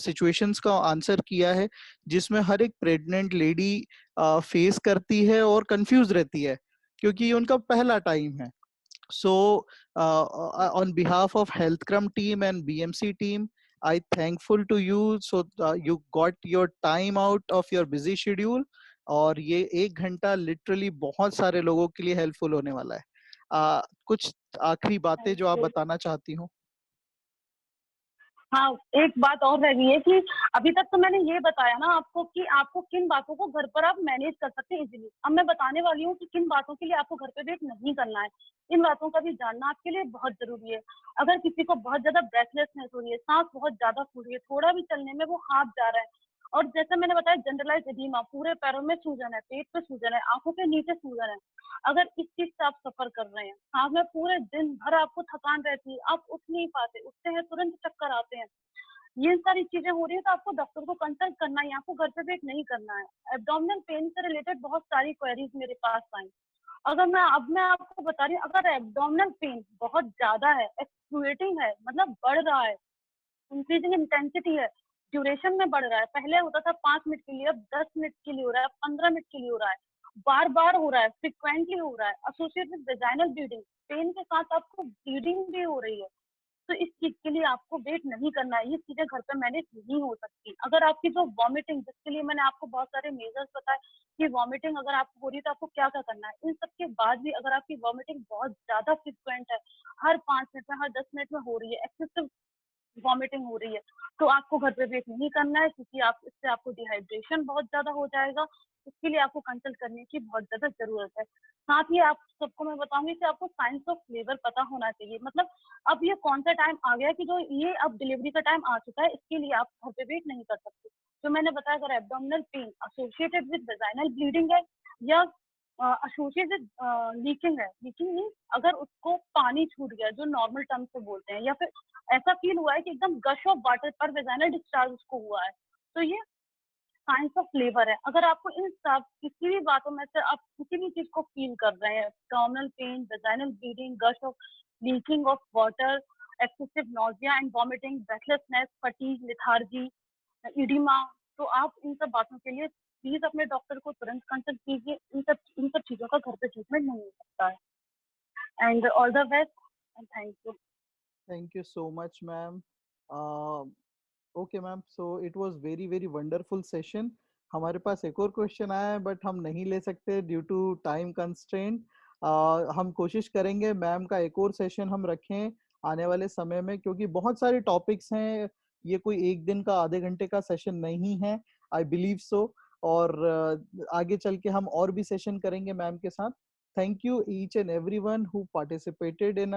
सिचुएशंस का आंसर किया है, जिसमें हर एक प्रेग्नेंट लेडी फेस करती है और कंफ्यूज रहती है, क्योंकि ये उनका पहला टाइम है। So on behalf of HealthCrum team and BMC team, I thankful to you. So you got your time out of your busy schedule, और ये 1 घंटा लिटरली बहुत सारे लोगों के लिए हेल्पफुल होने वाला है. कुछ आखिरी बातें जो आप बताना चाहती हो? हाँ, एक बात और रह गई है कि अभी तक तो मैंने ये बताया ना आपको कि आपको किन बातों को घर पर आप मैनेज कर सकते हैं इजीली. अब मैं बताने वाली हूँ कि किन बातों के लिए आपको घर पे वेट नहीं करना है. इन बातों का भी जानना आपके लिए बहुत जरूरी है. अगर किसी को बहुत ज्यादा ब्रेथलेसनेस हो रही है, सांस बहुत ज्यादा फूल रही है, थोड़ा भी चलने में वो हाफ जा रहा है, और जैसे मैंने बताया जनरलाइज एडीमा, पूरे पैरों में सूजन है, पेट पे सूजन है, आंखों के नीचे सूजन है, अगर इस चीज से आप सफर कर रहे हैं, सांस में पूरे दिन भर आपको थकान रहती है, आप उठ नहीं पाते, उठते हैं तुरंत चक्कर आते हैं, ये सारी चीजें हो रही है तो आपको डॉक्टर को कंसल्ट करना है, आपको घर पे वेट नहीं करना है. एब्डोमिनल पेन से रिलेटेड बहुत सारी क्वेरीज मेरे पास आई. अगर मैं आपको बता रही हूँ, अगर एब्डोमिनल पेन बहुत ज्यादा है, एक्सक्रूएटिंग है, मतलब बढ़ रहा है, इंक्रीजिंग इंटेंसिटी है, ड्यूरेशन में बढ़ रहा है, पहले होता था 5 मिनट के लिए, अब 10 मिनट के लिए हो रहा है, 15 मिनट के लिए हो रहा है, बार बार हो रहा है, फ्रिक्वेंटली हो रहा है, associated with vaginal bleeding, pain के साथ आपको ब्लीडिंग भी हो रही है, तो इस चीज के लिए आपको वेट नहीं करना है. ये चीजें घर पे मैनेज नहीं हो सकती. अगर आपकी जो वॉमिटिंग, जिसके लिए मैंने आपको बहुत सारे मेजर्स बताए कि वॉमिटिंग अगर आपको हो रही है तो आपको क्या क्या करना है, इन सब के बाद भी अगर आपकी वॉमिटिंग बहुत ज्यादा फ्रिक्वेंट है, हर 5 मिनट में, हर 10 मिनट में हो रही है, एक्सेसिव वॉमिटिंग हो रही है, तो आपको घर पे वेट नहीं करना है, क्योंकि आप इससे आपको डिहाइड्रेशन बहुत ज्यादा हो जाएगा. इसके लिए आपको कंसल्ट करने की बहुत ज्यादा जरूरत है. साथ ही आप सबको मैं बताऊंगी कि आपको साइंस ऑफ लेबर पता होना चाहिए. मतलब अब ये कौन सा टाइम आ गया कि जो ये अब डिलीवरी का टाइम आ चुका है, इसके लिए आप घर पे वेट नहीं कर सकते. जो मैंने बताया, अगर abdominal pain associated with vaginal bleeding है, या एसोसिएटेड लीकिंग है, लीकिंग मीन अगर उसको पानी छूट गया, जो नॉर्मल टर्म से बोलते हैं, या फिर ऐसा फील हुआ है कि एकदम गश ऑफ वाटर पर वेजाइनल डिस्चार्ज उसको हुआ है, तो ये साइंस ऑफ लेबर है. अगर आपको इन सब किसी भी बातों में से आप किसी भी चीज को फील कर रहे हैं, abdominal pain, vaginal bleeding, gush of leaking of water, excessive nausea and vomiting, breathlessness, fatigue, lethargy, oedema, तो आप इन सब बातों के लिए प्लीज अपने डॉक्टर को तुरंत कंसल्ट कीजिए. इन सब चीजों का घर पे ट्रीटमेंट नहीं हो सकता है. And all the best and thank you. Thank you so much, ma'am. Okay, ma'am. So it was very wonderful session. हमारे पास एक और क्वेश्चन आया है, बट हम नहीं ले सकते ड्यू टू टाइम कंस्ट्रेंट. हम कोशिश करेंगे मैम का एक और सेशन हम रखें आने वाले समय में, क्योंकि बहुत सारे टॉपिक्स हैं. ये कोई एक दिन का आधे घंटे का सेशन नहीं है, आई बिलीव सो. और आगे चल के हम और भी सेशन करेंगे मैम के साथ. Thank you each and everyone who participated in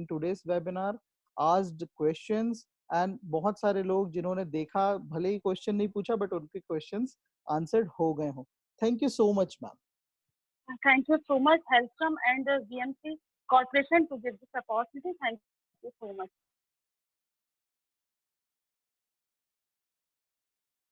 today's webinar, asked questions, and बहुत सारे लोग जिन्होंने देखा, भले ही क्वेश्चन नहीं पूछा बट उनके क्वेश्चंस आंसर्ड हो गए हों. Thank you so much ma'am. Thank you so much, HealthCom and BMC Corporation to give this opportunity. Thank you so much.